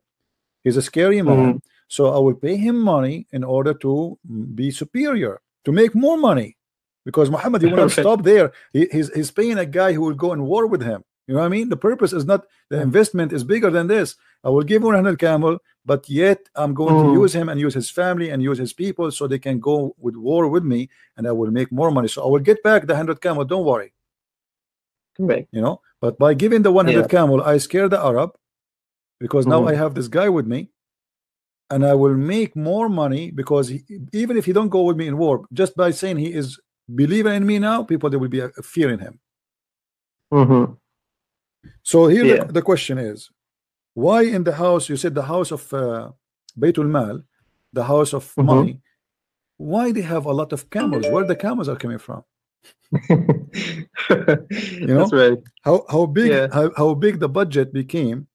he's a scary man. So I will pay him money in order to be superior, to make more money, because Muhammad, he will not stop there. He's paying a guy who will go in war with him. You know what I mean? The purpose is not, the investment is bigger than this. I will give 100 camel, but yet I'm going to use him and use his family and use his people so they can go with war with me, and I will make more money. So I will get back the 100 camel, don't worry. Correct. You know, but by giving the 100 camel, I scare the Arab, because now I have this guy with me, and I will make more money, because even if he don't go with me in war, just by saying he is believing in me now, people, there will be a fear in him. So here the question is, why in the house, you said the house of Baitul Mal, the house of money, why they have a lot of camels? Where the camels are coming from? You know, that's right. How big the budget became,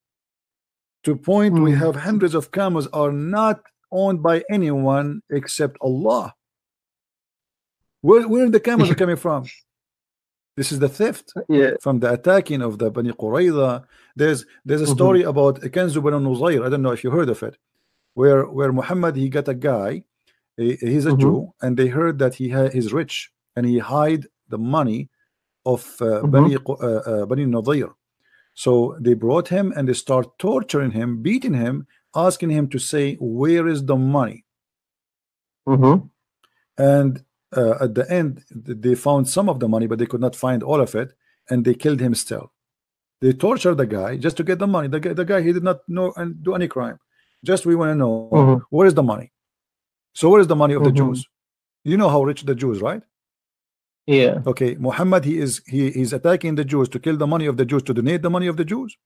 to point we have hundreds of camels are not owned by anyone except Allah. Where the camels are coming from? This is the theft from the attacking of the Bani Qurayza. There's a story about Kanzu bin Nuzayr. I don't know if you heard of it, where Muhammad, he got a guy, he's a Jew, and they heard that he's rich, and he hide the money of Bani Nadir. So they brought him and they start torturing him, beating him, asking him to say, where is the money? And at the end, they found some of the money, but they could not find all of it, and they killed him still. They tortured the guy just to get the money. The guy, he did not know and do any crime. Just, we want to know, where is the money? So where is the money of the Jews? You know how rich the Jews, right? Yeah. Okay, Muhammad, he's attacking the Jews to kill the money of the Jews, to donate the money of the Jews.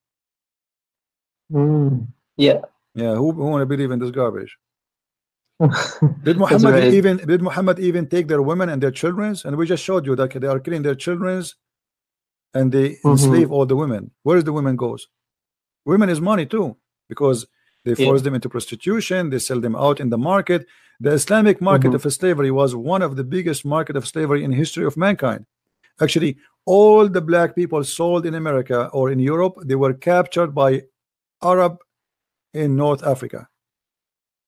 Yeah. Yeah, who want to believe in this garbage? Did Muhammad even take their women and their children? And we just showed you that they are killing their children, and they enslave all the women. Where is the women goes? Women is money too, because they force them into prostitution, they sell them out in the market. The Islamic market of slavery was one of the biggest market of slavery in history of mankind. Actually, all the black people sold in America or in Europe, they were captured by Arab in North Africa.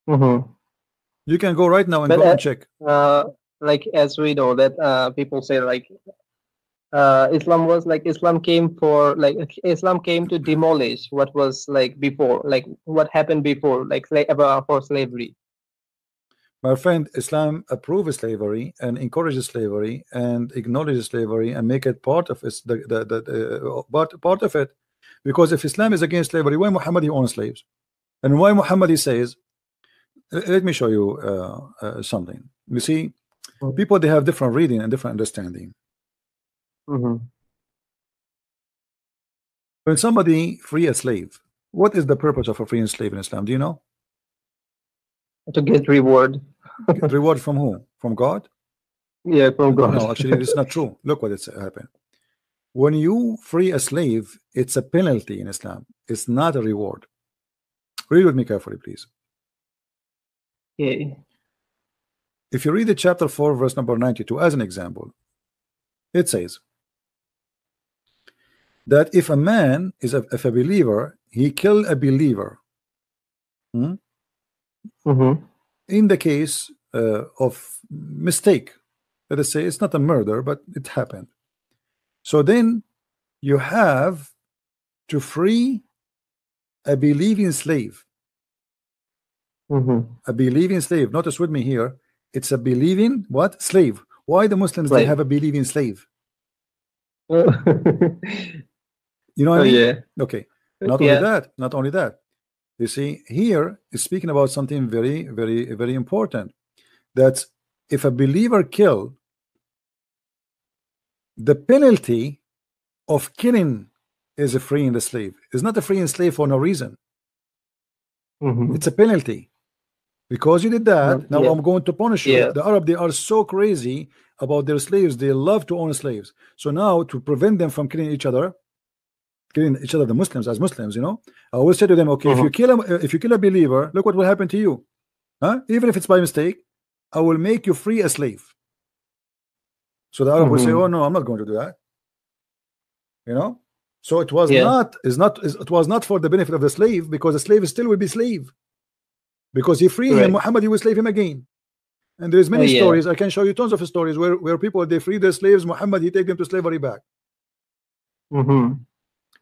You can go right now and go and check. Like, as we know that people say like Islam was like, Islam came to demolish what was like before, like what happened before, like for slavery. My friend, Islam approves slavery and encourages slavery and acknowledges slavery and make it part of its part of it. Because if Islam is against slavery, why Muhammad he owns slaves? And why Muhammad he says, let me show you something. You see, people, they have different reading and different understanding. When somebody free a slave, what is the purpose of a freeing slave in Islam? Do you know? To get reward. Get reward from who? From God? Yeah, from God. No, actually, it's not true. Look what it's happened. When you free a slave, it's a penalty in Islam. It's not a reward. Read with me carefully, please. Okay. If you read the chapter 4, verse number 92 as an example, it says that if a man is if a believer, he kill a believer, in the case of mistake, let us say it's not a murder, but it happened. So then you have to free a believing slave. A believing slave. Notice with me here. It's a believing what? Slave. Why the Muslims they have a believing slave? You know what I mean? Yeah. Okay. Not only that. Not only that. You see, here is speaking about something very, very, very important. That if a believer kill, the penalty of killing is a freeing the slave. It's not a freeing slave for no reason. It's a penalty. Because you did that, now I'm going to punish you. The Arab, they are so crazy about their slaves. They love to own slaves. So now to prevent them from killing each other, the Muslims as Muslims, you know, I will say to them, okay, if you kill a believer, look what will happen to you. Even if it's by mistake, I will make you free a slave. So the Arab will say, oh no, I'm not going to do that. You know? So it was it was not for the benefit of the slave, because the slave still will be slave. Because he freed him, Muhammad, he will slave him again. And there's many stories. I can show you tons of stories where people, they free their slaves, Muhammad, he take them to slavery back.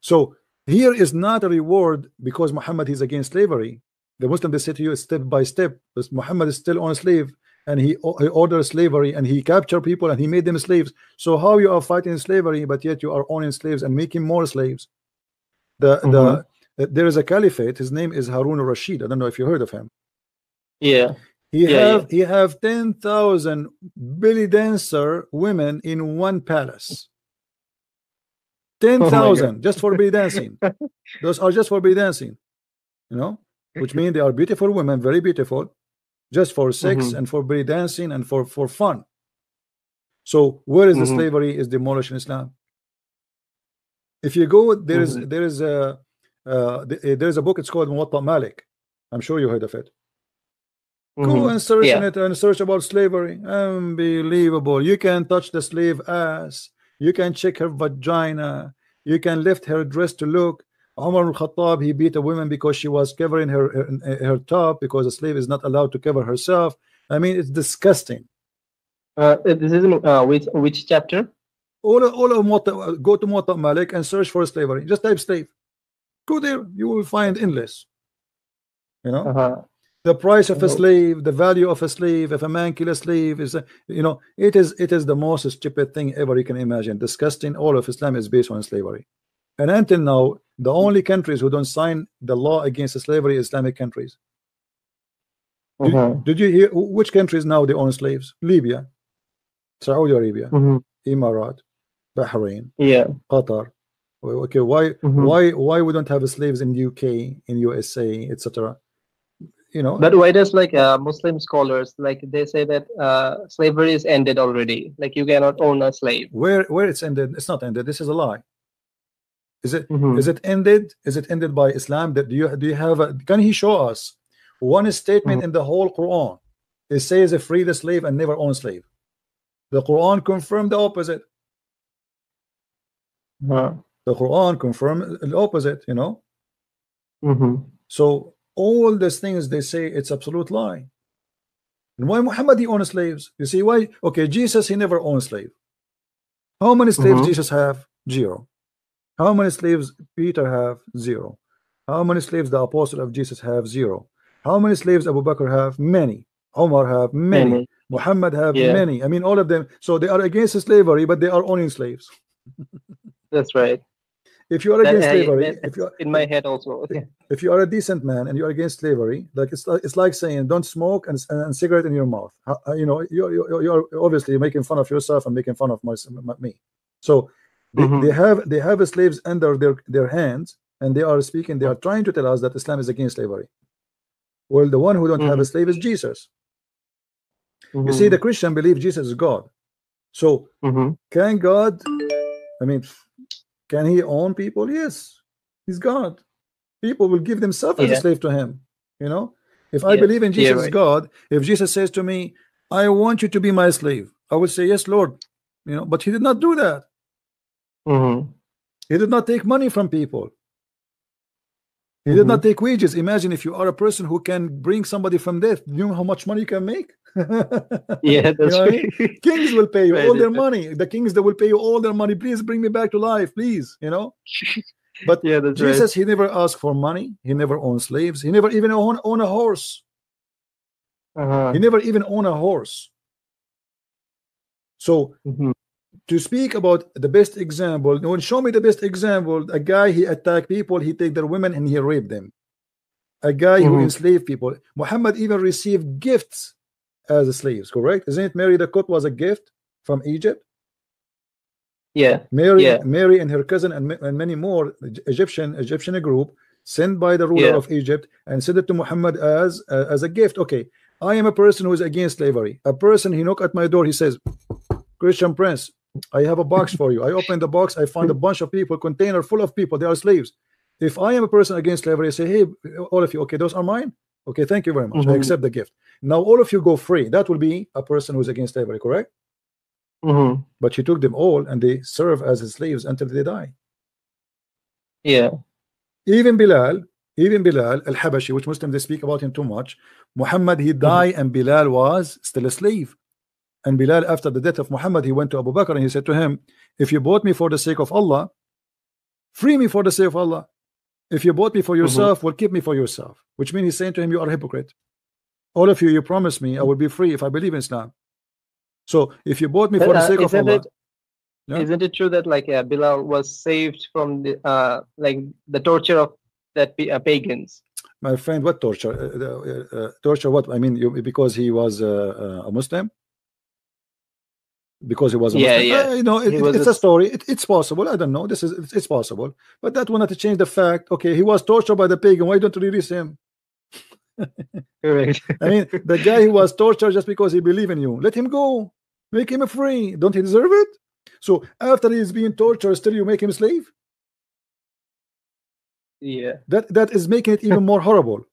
So here is not a reward because Muhammad is against slavery. The Muslim, they say to you step by step, but Muhammad is still on a slave, and he ordered slavery, and he captured people, and he made them slaves. So how you are fighting slavery, but yet you are owning slaves and making more slaves? There is a caliphate. His name is Harun al-Rashid. I don't know if you heard of him. He have 10,000 belly dancer women in one palace. 10,000 just for belly dancing. Those are just for belly dancing, you know, which means they are beautiful women, very beautiful, just for sex and for belly dancing and for fun. So where is the slavery is demolished in Islam? If you go, there is a book. It's called Muwatta Malik. I'm sure you heard of it. Go and search in it and search about slavery. Unbelievable. You can touch the slave ass. You can check her vagina. You can lift her dress to look. Umar al-Khattab, he beat a woman because she was covering her top, because a slave is not allowed to cover herself. I mean, it's disgusting. This is which chapter? All of Muwatta, go to Muwatta Malik and search for slavery. Just type slave. Go there. You will find endless. You know. The price of a slave, the value of a slave, if a man kill a slave, is you know, it is the most stupid thing ever you can imagine. Disgusting. All of Islam is based on slavery, and until now, the only countries who don't sign the law against slavery is Islamic countries. Did you hear which countries now they own slaves? Libya, Saudi Arabia, Emirat, Bahrain, Qatar. Okay, why we don't have slaves in UK, in USA, etc.? You know, but why does Muslim scholars they say that slavery is ended already? Like you cannot own a slave. Where it's ended? It's not ended. This is a lie. Is it? Is it ended? Is it ended by Islam? That do you have a? Can he show us one statement in the whole Quran? It says free the slave and never own slave. The Quran confirmed the opposite. The Quran confirmed the opposite. You know. So all these things they say, it's absolute lie. And why Muhammad he owned slaves? You see why? Okay, Jesus, he never owned slave. How many slaves Jesus have? 0. How many slaves Peter have? 0. How many slaves the apostle of Jesus have? 0. How many slaves Abu Bakr have? Many. Omar have? Many. Muhammad have? Many. I mean, all of them. So they are against slavery, but they are owning slaves. That's right. If you are against slavery, if you are, in my head also, if you are a decent man and you are against slavery, like it's like saying don't smoke and cigarette in your mouth. You know, you're obviously making fun of yourself and making fun of me. So they have slaves under their hands, and they are speaking. They are trying to tell us that Islam is against slavery. Well, the one who don't have a slave is Jesus. You see, the Christian believe Jesus is God. So can God? I mean, can he own people? Yes, he's God. People will give themselves as a slave to him. You know, if I believe in Jesus as God, if Jesus says to me, I want you to be my slave, I will say, yes, Lord. You know, but he did not do that. He did not take money from people. He did not take wages. Imagine if you are a person who can bring somebody from death. You know how much money you can make? Yeah, that's you know what right. I mean? Kings will pay you all their money. The kings that will pay you all their money. Please bring me back to life, please. You know. But yeah, that's Jesus, right. he never asked for money. He never owned slaves. He never even owned a horse. He never even owned a horse. So to speak about the best example, when show me the best example, a guy he attacked people, he take their women and he raped them. A guy who enslaved people. Muhammad even received gifts as slaves, correct? Isn't it Mary the cook was a gift from Egypt? Yeah. Mary and her cousin and many more Egyptian group sent by the ruler of Egypt and sent it to Muhammad as a gift. Okay, I am a person who is against slavery. A person, he knocked at my door, he says, Christian Prince, I have a box for you. I open the box, I find a bunch of people, container full of people, they are slaves. If I am a person against slavery, I say, hey, all of you, okay, those are mine. Okay, thank you very much. I accept the gift. Now all of you go free. That will be a person who's against slavery, correct? But he took them all and they serve as his slaves until they die. Yeah. Even Bilal al-Habashi, which Muslims they speak about him too much. Muhammad, he died and Bilal was still a slave. And Bilal, after the death of Muhammad, he went to Abu Bakr and he said to him, if you bought me for the sake of Allah, free me for the sake of Allah. If you bought me for yourself, well, keep me for yourself. Which means he's saying to him, you are a hypocrite. All of you, you promised me I will be free if I believe in Islam. So if you bought me for the sake of Allah, isn't it true that like Bilal was saved from the like the torture of that pagans? My friend, what torture? Torture what? I mean, because he was a Muslim. Because he was a Muslim. You know, it's a story. It's possible. I don't know. It's possible, but that will not change the fact. Okay, he was tortured by the pagan. Why don't you release him? Correct. I mean, the guy who was tortured just because he believed in you, let him go. Make him free. Don't he deserve it? So after he's being tortured, still you make him slave? Yeah. That is making it even more horrible.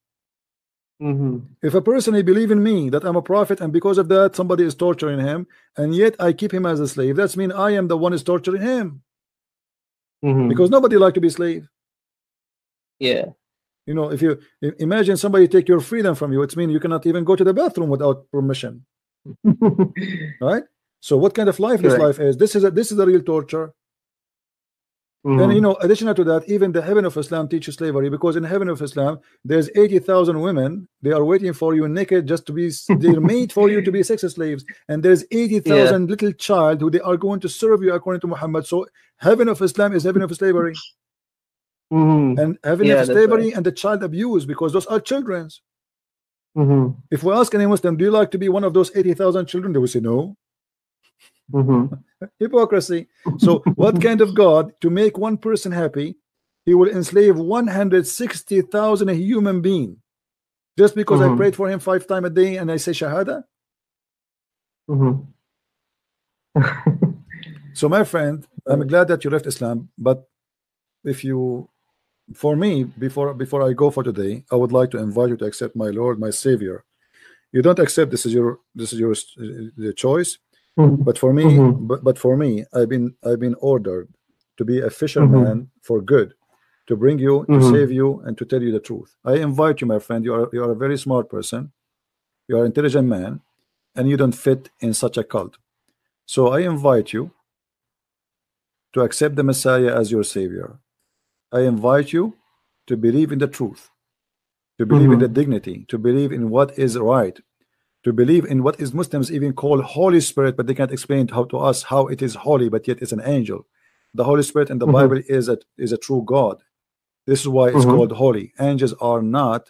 If a person he believe in me that I'm a prophet and because of that somebody is torturing him and yet I keep him as a slave, that's mean I am the one is torturing him. Because nobody like to be slave. Yeah. You know, if you imagine somebody take your freedom from you, it's mean you cannot even go to the bathroom without permission. Right? So what kind of life this life is? This is a real torture. And you know, additional to that, even the heaven of Islam teaches slavery, because in heaven of Islam there's 80,000 women, they are waiting for you naked just to be they're made for you to be sex slaves, and there's 80,000 little child who they are going to serve you according to Muhammad. So heaven of Islam is heaven of slavery. And heaven of slavery and the child abuse, because those are children's. If we ask any Muslim, do you like to be one of those 80,000 children, they will say no. Hypocrisy. So what kind of God to make one person happy, he will enslave 160,000 a human being just because I prayed for him 5 times a day and I say shahada? So my friend, I'm glad that you left Islam, but if you, for me, before I go for today, I would like to invite you to accept my Lord, my Savior. You don't accept, this is your the choice. But for me, but for me, I've been ordered to be a fisherman for good, to bring you, to save you, and to tell you the truth. I invite you, my friend. You are a very smart person. You are an intelligent man, and you don't fit in such a cult. So I invite you to accept the Messiah as your Savior. I invite you to believe in the truth, to believe in the dignity, to believe in what is right, to believe in what is Muslims even call Holy Spirit, but they can't explain to us how it is holy, but yet it's an angel. The Holy Spirit in the Bible is a true God. This is why it's called holy. Angels are not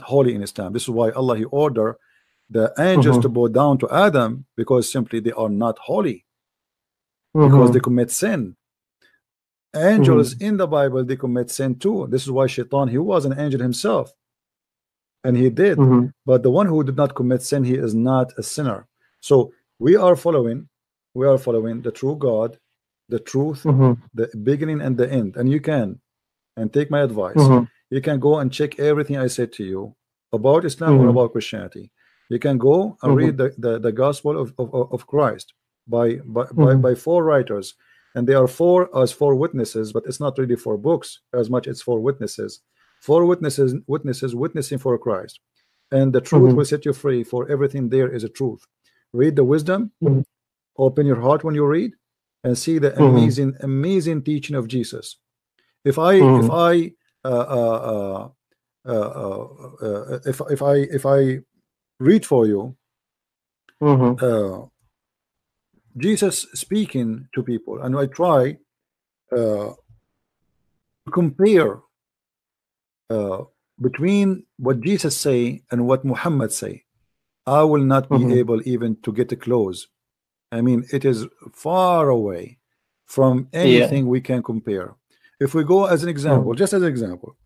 holy in Islam. This is why Allah, he ordered the angels to bow down to Adam, because simply they are not holy, because they commit sin. Angels in the Bible, they commit sin too. This is why Shaitan, he was an angel himself, and he did. But the one who did not commit sin, he is not a sinner. So we are following the true God, the truth, the beginning and the end. And you can, and take my advice, you can go and check everything I said to you about Islam or about Christianity. You can go and read the gospel of Christ by 4 writers, and they are 4 witnesses, but it's not really 4 books as much, it's 4 witnesses, 4 witnesses witnessing for Christ, and the truth will set you free, for everything there is a truth. Read the wisdom, open your heart when you read, and see the amazing teaching of Jesus. If I read for you Jesus speaking to people, and I try to compare between what Jesus say and what Muhammad say, I will not be able even to get close. I mean, it is far away from anything we can compare. If we go as an example, just as an example,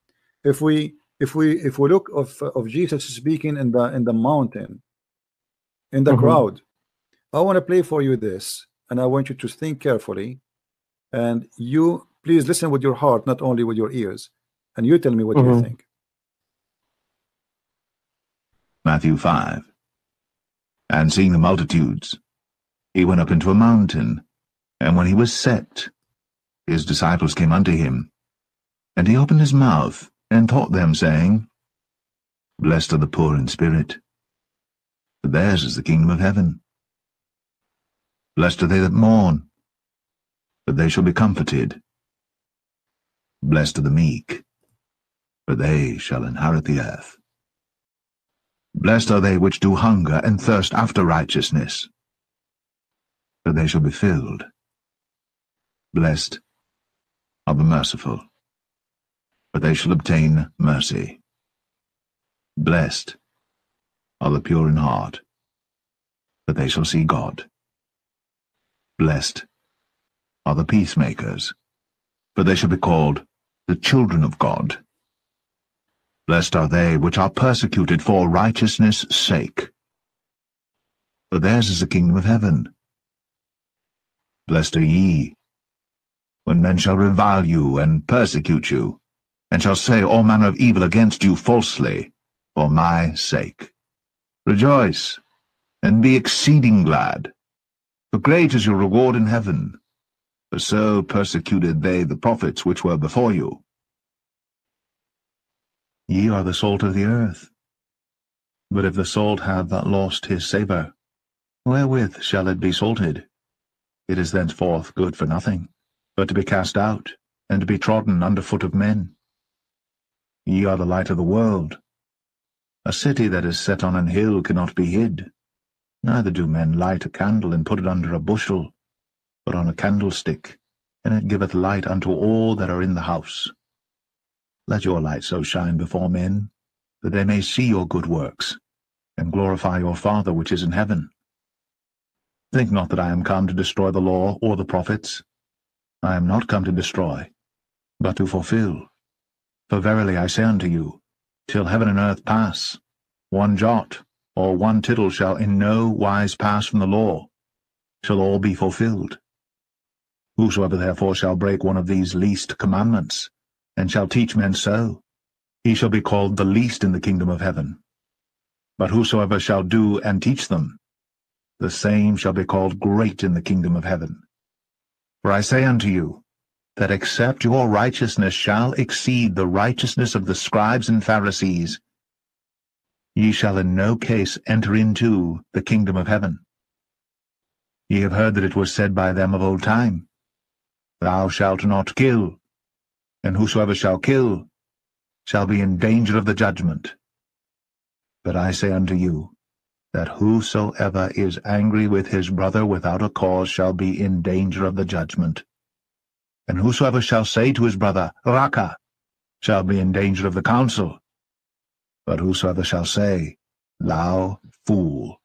if we look of Jesus speaking in the mountain, in the crowd, I want to play for you this, and I want you to think carefully, and you please listen with your heart, not only with your ears, and you tell me what you think. Matthew 5. And seeing the multitudes, he went up into a mountain, and when he was set, his disciples came unto him, and he opened his mouth, and taught them, saying, Blessed are the poor in spirit, for theirs is the kingdom of heaven. Blessed are they that mourn, for they shall be comforted. Blessed are the meek, for they shall inherit the earth. Blessed are they which do hunger and thirst after righteousness, for they shall be filled. Blessed are the merciful, for they shall obtain mercy. Blessed are the pure in heart, for they shall see God. Blessed are the peacemakers, for they shall be called the children of God. Blessed are they which are persecuted for righteousness' sake, for theirs is the kingdom of heaven. Blessed are ye, when men shall revile you and persecute you, and shall say all manner of evil against you falsely, for my sake. Rejoice, and be exceeding glad, for great is your reward in heaven, for so persecuted they the prophets which were before you. Ye are the salt of the earth. But if the salt have lost his savour, wherewith shall it be salted? It is thenceforth good for nothing, but to be cast out, and to be trodden under foot of men. Ye are the light of the world. A city that is set on an hill cannot be hid. Neither do men light a candle and put it under a bushel, but on a candlestick, and it giveth light unto all that are in the house. Let your light so shine before men, that they may see your good works, and glorify your Father which is in heaven. Think not that I am come to destroy the law or the prophets. I am not come to destroy, but to fulfill. For verily I say unto you, till heaven and earth pass, one jot or one tittle shall in no wise pass from the law, shall all be fulfilled. Whosoever therefore shall break one of these least commandments, and shall teach men so, he shall be called the least in the kingdom of heaven. But whosoever shall do and teach them, the same shall be called great in the kingdom of heaven. For I say unto you, that except your righteousness shall exceed the righteousness of the scribes and Pharisees, ye shall in no case enter into the kingdom of heaven. Ye have heard that it was said by them of old time, Thou shalt not kill, and whosoever shall kill shall be in danger of the judgment. But I say unto you, that whosoever is angry with his brother without a cause shall be in danger of the judgment. And whosoever shall say to his brother, Raka, shall be in danger of the council. But whosoever shall say, Thou fool,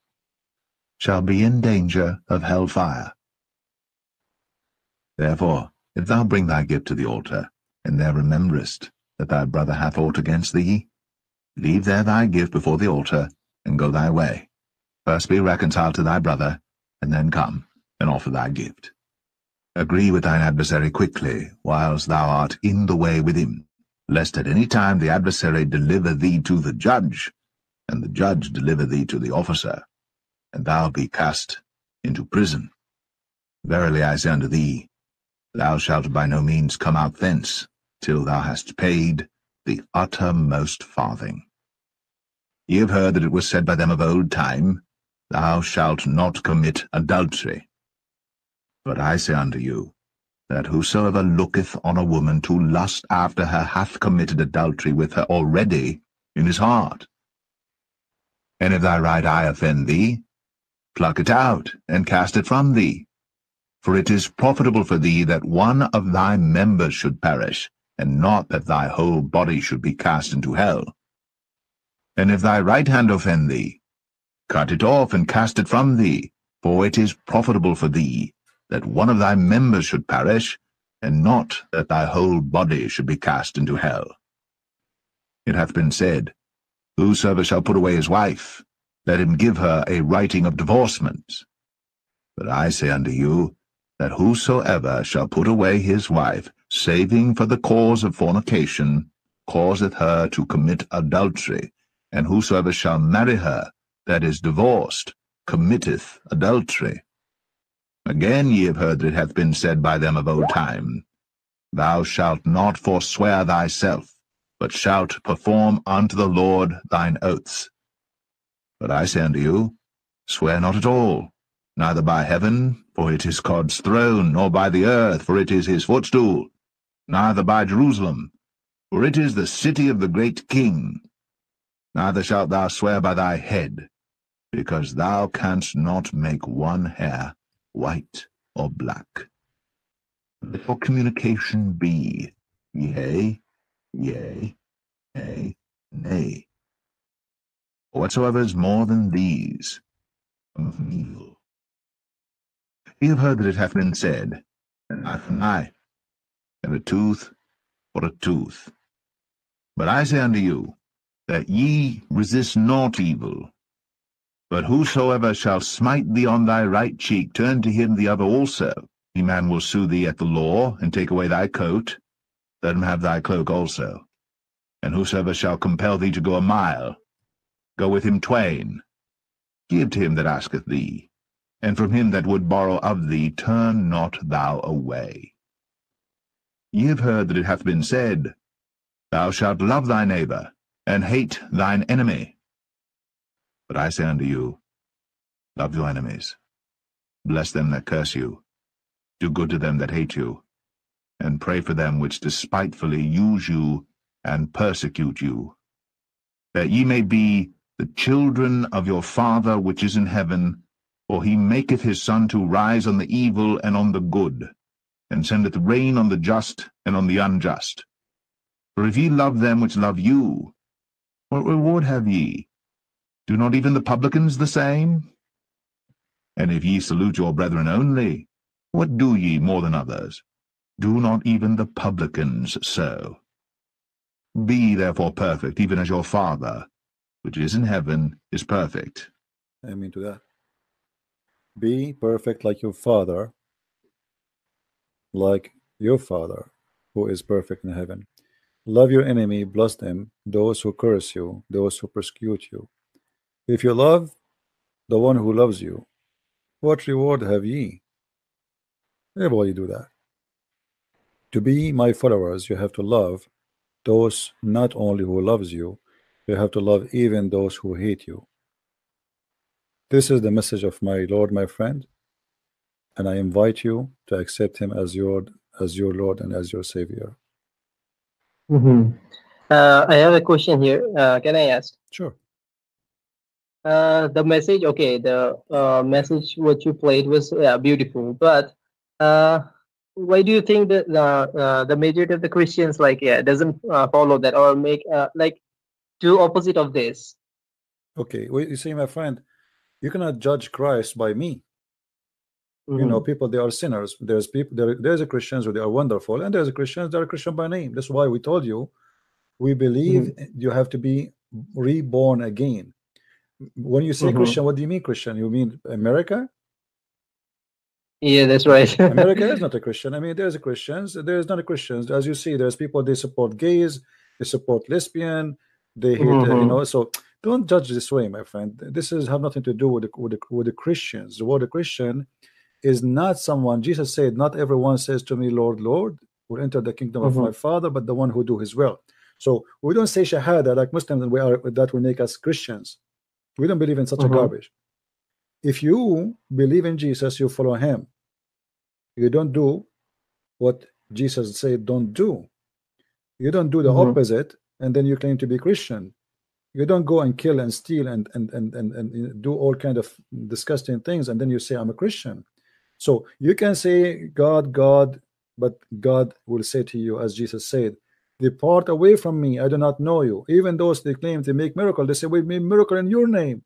shall be in danger of hell fire. Therefore, if thou bring thy gift to the altar, and there rememberest that thy brother hath aught against thee, leave there thy gift before the altar, and go thy way. First be reconciled to thy brother, and then come and offer thy gift. Agree with thine adversary quickly, whilst thou art in the way with him, lest at any time the adversary deliver thee to the judge, and the judge deliver thee to the officer, and thou be cast into prison. Verily I say unto thee, thou shalt by no means come out thence, till thou hast paid the uttermost farthing. Ye have heard that it was said by them of old time, Thou shalt not commit adultery. But I say unto you, that whosoever looketh on a woman to lust after her hath committed adultery with her already in his heart. And if thy right eye offend thee, pluck it out, and cast it from thee. For it is profitable for thee that one of thy members should perish, and not that thy whole body should be cast into hell. And if thy right hand offend thee, cut it off, and cast it from thee. For it is profitable for thee that one of thy members should perish, and not that thy whole body should be cast into hell. It hath been said, Whosoever shall put away his wife, let him give her a writing of divorcement. But I say unto you, that whosoever shall put away his wife, saving for the cause of fornication, causeth her to commit adultery, and whosoever shall marry her that is divorced, committeth adultery. Again ye have heard that it hath been said by them of old time, Thou shalt not forswear thyself, but shalt perform unto the Lord thine oaths. But I say unto you, Swear not at all, neither by heaven, for it is God's throne, nor by the earth, for it is his footstool, neither by Jerusalem, for it is the city of the great King. Neither shalt thou swear by thy head, because thou canst not make one hair white or black. Let your communication be yea, yea, nay, nay. Whatsoever is more than these, of evil. Ye have heard that it hath been said, An eye for an eye, and a tooth for a tooth. But I say unto you, that ye resist not evil. But whosoever shall smite thee on thy right cheek, turn to him the other also. Any man will sue thee at the law, and take away thy coat, let him have thy cloak also. And whosoever shall compel thee to go a mile, go with him twain. Give to him that asketh thee, and from him that would borrow of thee turn not thou away. Ye have heard that it hath been said, Thou shalt love thy neighbor, and hate thine enemy. But I say unto you, Love your enemies, bless them that curse you, do good to them that hate you, and pray for them which despitefully use you and persecute you, that ye may be the children of your Father which is in heaven, for he maketh his sun to rise on the evil and on the good, and sendeth rain on the just and on the unjust. For if ye love them which love you, what reward have ye? Do not even the publicans the same? And if ye salute your brethren only, what do ye more than others? Do not even the publicans so? Be therefore perfect, even as your Father, which is in heaven, is perfect. Amen to that. Be perfect like your Father, who is perfect in heaven. Love your enemy, bless them, those who curse you, those who persecute you. If you love the one who loves you, what reward have ye? Everybody do that. To be my followers, you have to love those not only who loves you, you have to love even those who hate you. This is the message of my Lord, my friend, and I invite you to accept him as your Lord and as your Savior. I have a question here. Can I ask? Sure. The message, okay, the message what you played was beautiful, but why do you think that the majority of the Christians doesn't follow that or make do opposite of this? Okay, well, you see, my friend, you cannot judge Christ by me. You know, people, they are sinners. There's people, there's a Christians who they are wonderful, and there's a Christians that are Christian by name. That's why we told you, we believe you have to be reborn again. When you say Christian, what do you mean Christian? You mean America? Yeah, that's right. America is not a Christian. I mean, there's a Christians, there's not a Christians. As you see, there's people, they support gays, they support lesbian, they hate, you know. So don't judge this way, my friend. This is have nothing to do with the Christians. The word of Christian is not someone. Jesus said, "Not everyone says to me, Lord, Lord, will enter the kingdom of my Father, but the one who do His will." So we don't say shahada like Muslims, and that will make us Christians. We don't believe in such a garbage. If you believe in Jesus, you follow him. You don't do what Jesus said don't do. You don't do the opposite, and then you claim to be Christian. You don't go and kill and steal and do all kind of disgusting things, and then you say I'm a Christian. So you can say God, God, but God will say to you, as Jesus said, depart away from me, I do not know you. Even those they claim they make miracle, they say we made miracle in your name.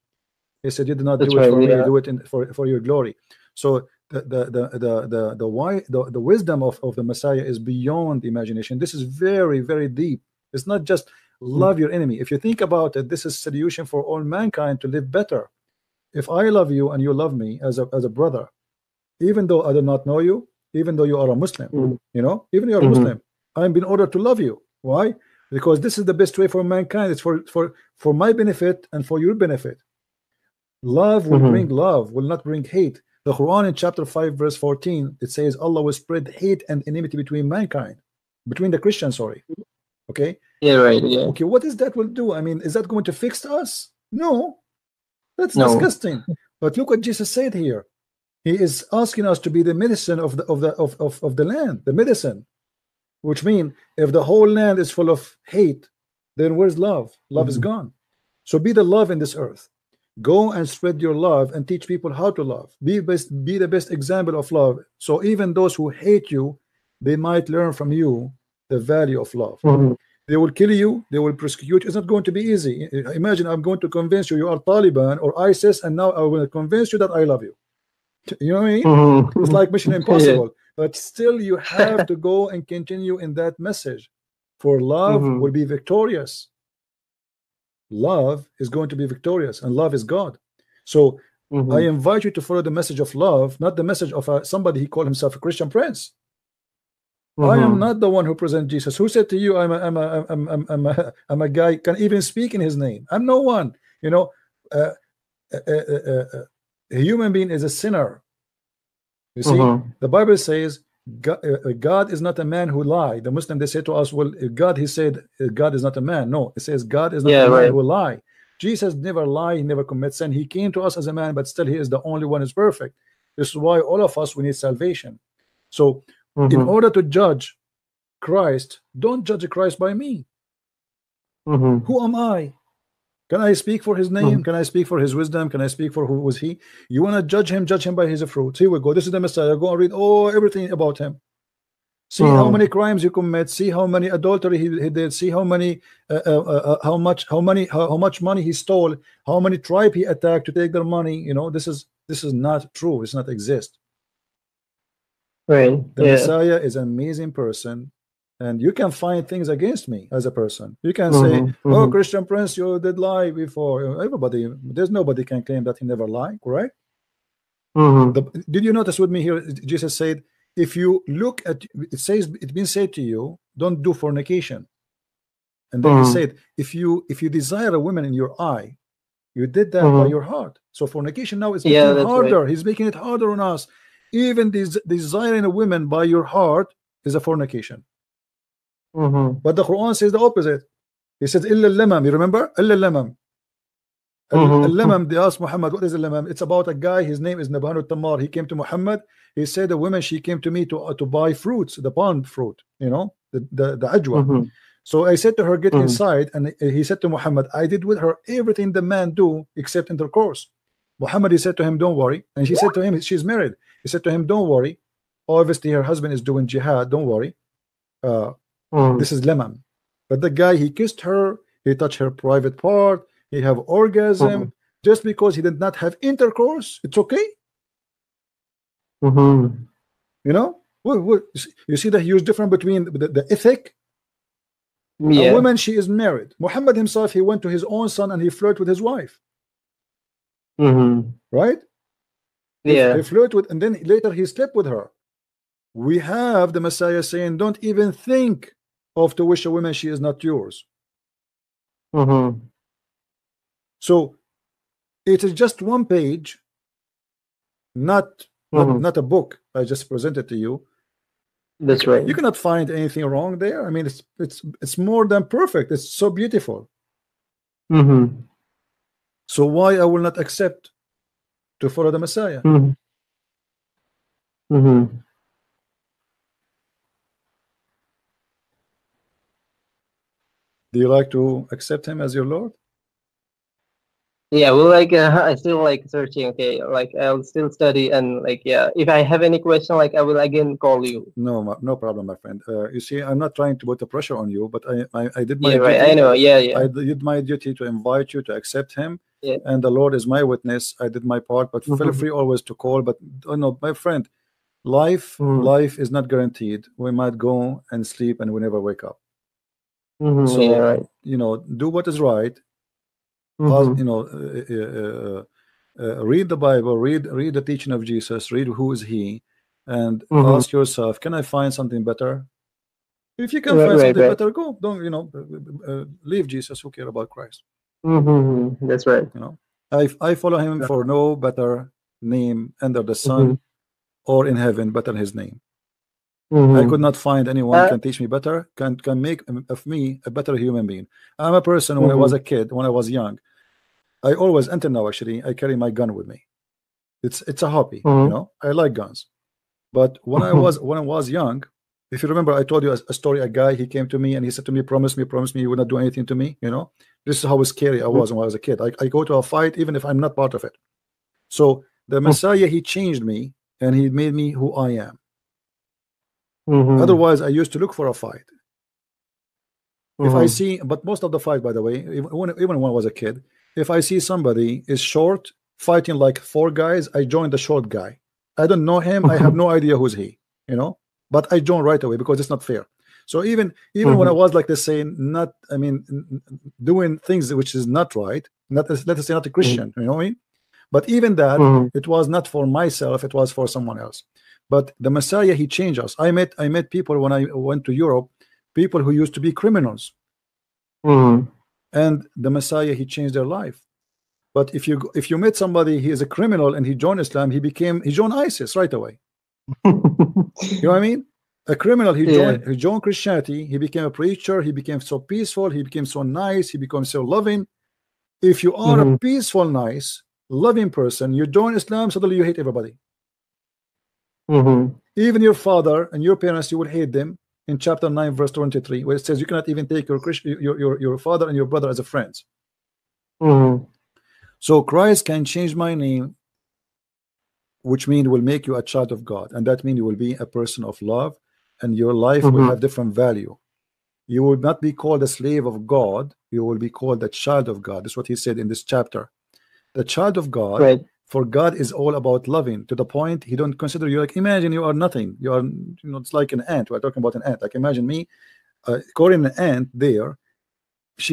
He said you did not do it for me, you do it for your glory. So the wisdom of the Messiah is beyond imagination. This is very, very deep. It's not just love your enemy. If you think about it, this is solution for all mankind to live better. If I love you and you love me as a brother, even though I do not know you, even though you are a Muslim, you know, even you're a Muslim, I'm being ordered to love you. Why? Because this is the best way for mankind. It's for my benefit and for your benefit. Love will bring love, will not bring hate. The Quran in chapter 5 verse 14, it says Allah will spread hate and enmity between mankind, between the Christians, sorry. Okay? Yeah, right, yeah. Okay, what is that will do? I mean, is that going to fix us? No. That's disgusting. But look what Jesus said here. He is asking us to be the medicine of the land, the medicine. Which means if the whole land is full of hate, then where's love? Love is gone. So be the love in this earth. Go and spread your love and teach people how to love. Be the best example of love. So even those who hate you, they might learn from you the value of love. They will kill you, they will persecute. It's not going to be easy. Imagine I'm going to convince you you are Taliban or ISIS, and now I will convince you that I love you. You know what I mean? It's like Mission Impossible. But still you have to go and continue in that message. For love will be victorious. Love is going to be victorious, and love is God. So I invite you to follow the message of love, not the message of somebody he called himself a Christian prince. I am not the one who presents Jesus. Who said to you I'm a guy can even speak in his name? I'm no one. You know, a human being is a sinner. You see, the Bible says God is not a man who lie. The Muslim, they say to us, well, God, he said God is not a man. No, it says God is not a man who lie. Jesus never lie, he never commits sin. He came to us as a man, but still he is the only one who is perfect. This is why all of us, we need salvation. So in order to judge Christ, don't judge Christ by me. Who am I? Can I speak for his name? Can I speak for his wisdom? Can I speak for who was he? You want to judge him by his fruits. Here we go. This is the Messiah. Go and read everything about him. See how many crimes he commit. See how many adultery he did. See how many how much money he stole. How many tribe he attacked to take their money. You know, this is not true. It's not exist. Right. The Messiah is an amazing person. And you can find things against me as a person. You can say, oh, Christian Prince, you did lie before. Everybody, there's nobody can claim that he never lied, correct? Did you notice with me here, Jesus said, if you look at, it says, it's been said to you, don't do fornication. And then he said, if you desire a woman in your eye, you did that by your heart. So fornication now is making harder. Right. He's making it harder on us. Even desiring a woman by your heart is a fornication. But the Quran says the opposite. He says illa lamam. You remember? Illa lamam. Lamam, they asked Muhammad, what is a lamam? It's about a guy, his name is Nabhanu Tamar. He came to Muhammad. He said the woman, she came to me to buy fruits, the palm fruit, you know, the ajwa. So I said to her, get inside. And he said to Muhammad, I did with her everything the man do except intercourse. Muhammad, he said to him, don't worry. And she said to him, she's married. He said to him, don't worry. Obviously her husband is doing jihad, don't worry. This is lemam. But the guy, he kissed her, he touched her private part, he have orgasm. Just because he did not have intercourse, it's okay. You know, you see the huge difference between the ethic. A woman, she is married. Muhammad himself, he went to his own son and he flirted with his wife. Right? He flirted with, and then later he slept with her. We have the Messiah saying, don't even think of to wish a woman she is not yours. So it is just one page, not a book I just presented to you. That's right. You cannot find anything wrong there. I mean, it's more than perfect. It's so beautiful. So why I will not accept to follow the Messiah? Do you like to accept him as your Lord? Yeah, well, like I still like searching. Okay, like I'll still study, and like yeah, if I have any question, like I will again call you. No problem, my friend. You see, I'm not trying to put the pressure on you, but I did my duty. Right. I know. Yeah. I did my duty to invite you to accept him. Yeah. And the Lord is my witness. I did my part, but feel free always to call. But no, my friend, life is not guaranteed. We might go and sleep and we never wake up. So yeah, right. you know, do what is right. You know, read the Bible, read the teaching of Jesus, read who is he, and ask yourself, can I find something better? If you can find something better, go. Don't, you know, leave Jesus. Who care about Christ? That's right. You know, I follow him for no better name under the sun or in heaven better his name. I could not find anyone can teach me better, can make of me a better human being. I'm a person, when I was a kid, when I was young, I always, until now actually, I carry my gun with me. It's a hobby, you know. I like guns. But when I was young, if you remember, I told you a story. A guy, he came to me and he said to me, promise me you would not do anything to me, you know. This is how scary I was when I was a kid. I go to a fight even if I'm not part of it. So the Messiah, he changed me and he made me who I am. Otherwise I used to look for a fight. If I see, but most of the fight, by the way, even when I was a kid, if I see somebody is short fighting like 4 guys, I join the short guy. I don't know him, I have no idea who's he, you know, but I join right away because it's not fair. So even when I was like this, saying not, I mean, doing things which is not right, not, let us say, not a Christian, you know what I mean? But even that, it was not for myself, it was for someone else. But the Messiah, he changed us. I met people when I went to Europe, people who used to be criminals, and the Messiah, he changed their life. But if you met somebody, he is a criminal and he joined Islam, he joined ISIS right away. You know what I mean? A criminal, he joined Christianity, he became a preacher, he became so peaceful, he became so nice, he became so loving. If you are a peaceful, nice, loving person, you join Islam, suddenly you hate everybody. Even your father and your parents, you will hate them. In chapter 9 verse 23, where it says you cannot even take your father and your brother as a friends. So Christ can change my name, which means will make you a child of God, and that means you will be a person of love, and your life will have different value. You will not be called a slave of God, you will be called a child of God. That's what he said in this chapter. The child of God, for God is all about loving, to the point he don't consider you, like, imagine you are nothing, you are, you know, it's like an ant. We're talking about an ant. Like, imagine me calling an ant there, this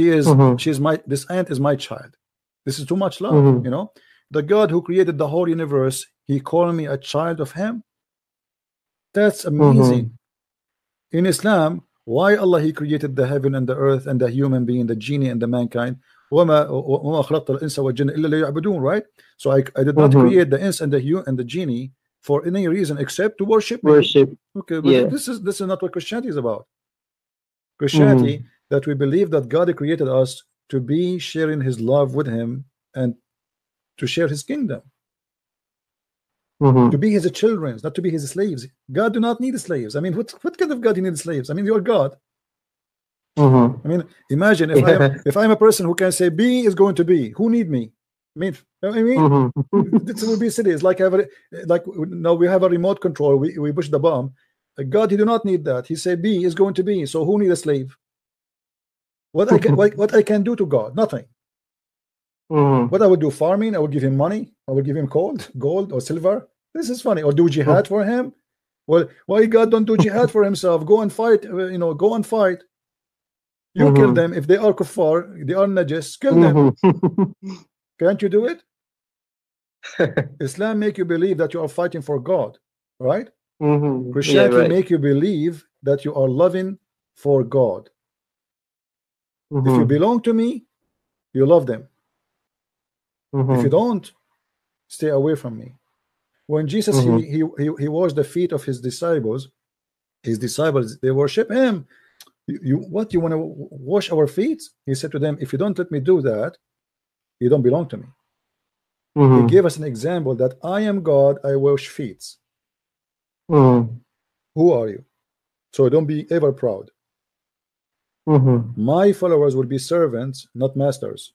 ant is my child. This is too much love, you know. The God who created the whole universe, he called me a child of him. That's amazing. In Islam, why Allah, he created the heaven and the earth and the human being, the genie and the mankind, right? So I did not create the ins and the genie for any reason except to worship me. Okay, but this is not what Christianity is about. Christianity, that we believe that God created us to be sharing his love with him and to share his kingdom, to be his children, not to be his slaves. God do not need slaves. I mean, what kind of God needs slaves? I mean, you're God. I mean, imagine if I'm a person who can say B is going to be, who need me? I mean, this would be silly. It's like now we have a remote control, we push the bomb. God, he do not need that. He said B is going to be, so who need a slave? What I can do to God? Nothing. What I would do? Farming. I would give him money. I would give him gold or silver. This is funny. Or do jihad for him? Well, why God don't do jihad for himself? Go and fight. You know, go and fight. You kill them. If they are kuffar, they are najis, kill them. Can't you do it? Islam make you believe that you are fighting for God, right? Christianity make you believe that you are loving for God. If you belong to me, you love them. If you don't, stay away from me. When Jesus he washed the feet of his disciples, his disciples, they worship him. You what, you want to wash our feet? He said to them, if you don't let me do that, you don't belong to me. He gave us an example that I am God, I wash feet. Who are you? So don't be ever proud. My followers will be servants, not masters.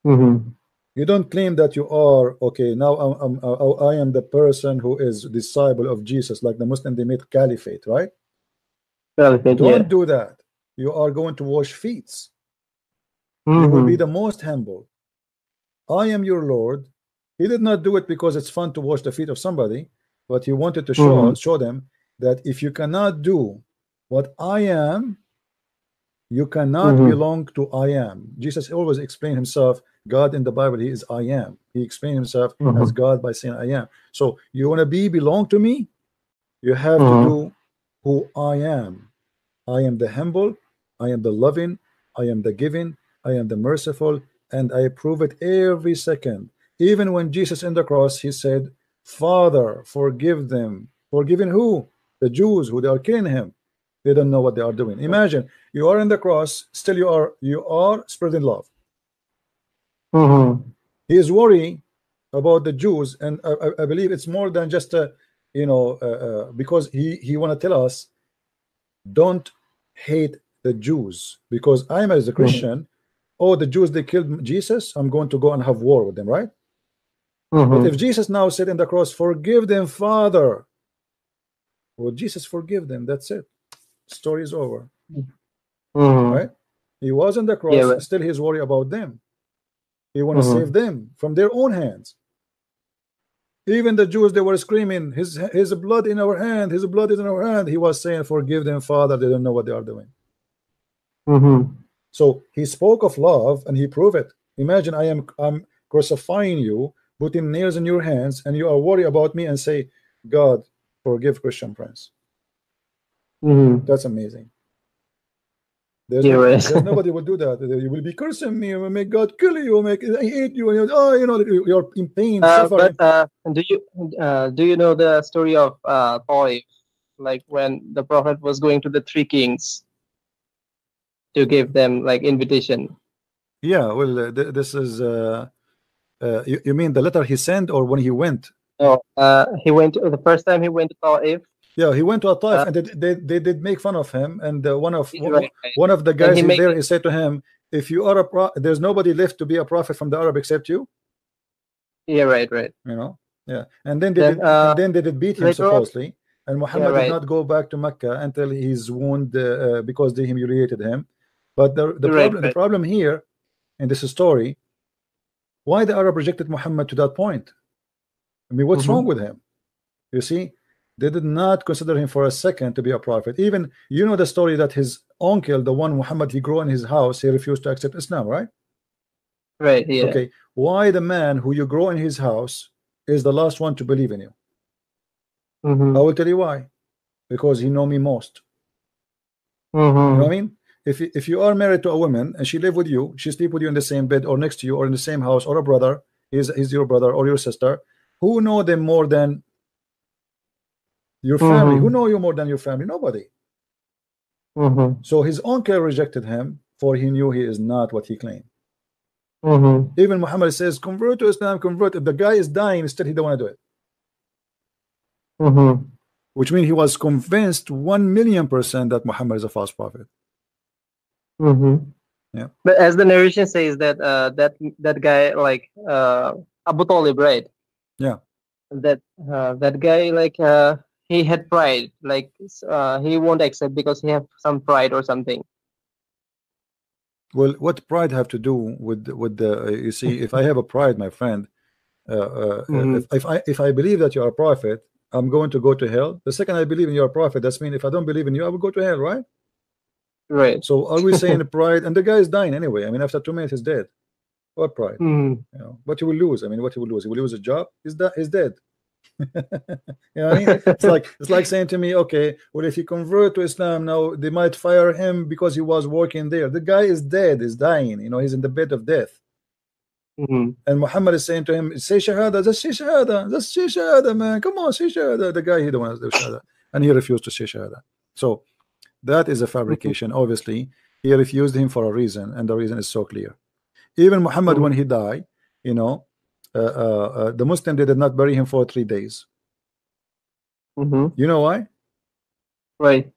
You don't claim that you are, okay, now I am the person who is disciple of Jesus, like the Muslim, they made caliphate, right? Caliphate, don't do that. You are going to wash feet. You will be the most humble. I am your Lord. He did not do it because it's fun to wash the feet of somebody, but he wanted to show them that if you cannot do what I am, you cannot belong to I am. Jesus always explained himself, God in the Bible, he is I am. He explained himself as God by saying I am. So you want to belong to me, you have to do who I am. I am the humble, I am the loving, I am the giving, I am the merciful, and I prove it every second. Even when Jesus on the cross, he said, Father, forgive them. Forgiving who? The Jews, who they are killing him. They don't know what they are doing. Imagine you are in the cross, still you are spreading love. He is worried about the Jews, and I believe it's more than just a, because he want to tell us, don't hate the Jews, because I'm as a Christian. Oh, the Jews, they killed Jesus, I'm going to go and have war with them, right? But if Jesus now said in the cross, forgive them, Father, well, Jesus forgive them, that's it. Story is over. Right? He was on the cross, still he's worried about them. He want to save them from their own hands. Even the Jews, they were screaming, his blood in our hand, his blood is in our hand. He was saying, forgive them, Father, they don't know what they are doing. So he spoke of love and he proved it. Imagine I'm crucifying you, putting nails in your hands, and you are worried about me and say, God, forgive Christian Prince. That's amazing. There's nobody will do that. You will be cursing me, will make God kill you, make I hate you, and you're in pain, suffering. But do you know the story of Taif, like when the prophet was going to the three kings to give them like invitation? Yeah, well, this is you mean the letter he sent, or when he went? No, he went the first time he went to Taif. Yeah, he went to a Taif, and they did make fun of him. And one of the guys there, he said to him, "If you are there's nobody left to be a prophet from the Arab except you." Yeah, right. Yeah, and then they did beat him supposedly, and Muhammad did not go back to Mecca until his wound because they humiliated him. But the problem here in this story, why the Arab rejected Muhammad to that point? I mean, what's wrong with him? You see, they did not consider him for a second to be a prophet. Even, the story that his uncle, the one Muhammad he grew in his house, he refused to accept Islam, right? Right, yeah. Okay, why the man who you grow in his house is the last one to believe in you? I will tell you why. Because he know me most. You know what I mean? If you are married to a woman and she live with you, she sleep with you in the same bed or next to you or in the same house, or a brother, he's your brother or your sister, who know them more than your family? Who know you more than your family? Nobody. So his uncle rejected him, for he knew he is not what he claimed. Even Muhammad says, convert to Islam, convert. If the guy is dying, still he don't want to do it. Which means he was convinced 1,000,000% that Muhammad is a false prophet. Yeah. But as the narration says that that guy, like Abu Talib, right? Yeah. That guy, like he had pride, like he won't accept because he have some pride or something. Well, what pride have to do with the? You see, if I have a pride, my friend, if I believe that you are a prophet, I'm going to go to hell. The second I believe in you are a prophet, that's mean if I don't believe in you, I will go to hell, right? Right. So are we saying pride? And the guy is dying anyway. I mean, after 2 minutes, he's dead. What pride? What he will lose? I mean, what he will lose? He will lose a job. He's dead. You know what I mean? It's like saying to me, okay, well, if you convert to Islam now, they might fire him because he was working there. The guy is dead, is dying. He's in the bed of death. And Muhammad is saying to him, say shahada, just say shahada, man. Come on, say shahada. The guy, he don't want to do shahada. and he refused to say shahada. So that is a fabrication. Obviously, he refused him for a reason, and the reason is so clear. Even Muhammad, when he died, you know, the Muslim, they did not bury him for 3 days. You know why? Right.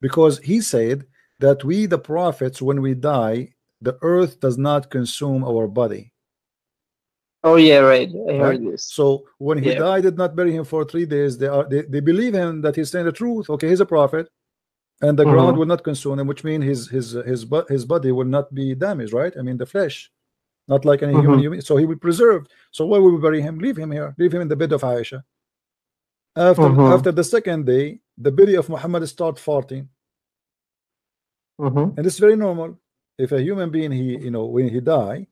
Because he said that we, the prophets, when we die, the earth does not consume our body. Oh yeah, right. I heard this. So when he died, did not bury him for 3 days. They believe him that he's saying the truth. Okay, he's a prophet, and the ground will not consume him, which means his body will not be damaged, right? I mean, the flesh, not like any human. So he will preserve. So why would we bury him? Leave him here. Leave him in the bed of Aisha. After the second day, the belly of Muhammad start farting, and it's very normal. If a human being, when he die,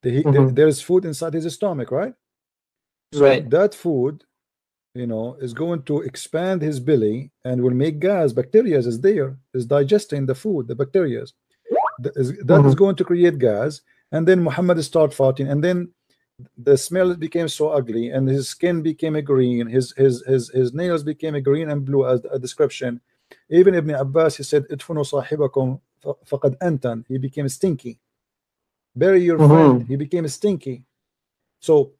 there is food inside his stomach, right? So that food, is going to expand his belly and will make gas. Bacteria is there, is digesting the food, the bacteria. That is going to create gas, and then Muhammad start farting, and then the smell became so ugly, and his skin became a green, his nails became a green and blue, as a description. Even Ibn Abbas, he said, "Idfunu sahibakum faqad antan." He became stinky. Bury your friend. He became stinky. So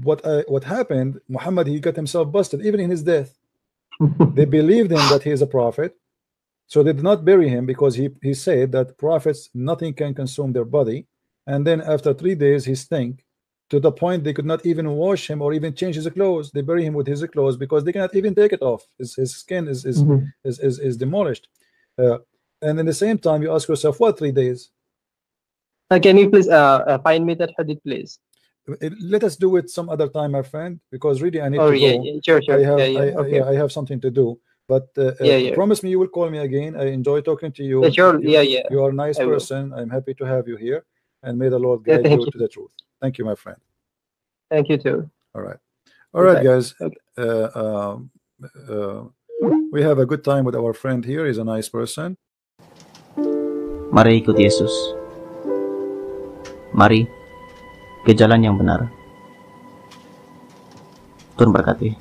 what happened? Muhammad, he got himself busted even in his death. They believed him that he is a prophet, so they did not bury him, because he said that prophets, nothing can consume their body. And then after 3 days he stink to the point they could not even wash him or even change his clothes. They bury him with his clothes because they cannot even take it off. His skin is demolished. And in the same time, you ask yourself, what 3 days? Can you please find me that hadith, please? Let us do it some other time, my friend, because really I need to go. Yeah, sure. I have something to do. But promise me you will call me again. I enjoy talking to you. Sure. You are a nice person. I'm happy to have you here, and may the Lord guide you to the truth. Thank you, my friend. Thank you too. All right, guys. We have a good time with our friend here. He's a nice person. Mari ikut Yesus. Mari ke jalan yang benar. Tuhan berkati.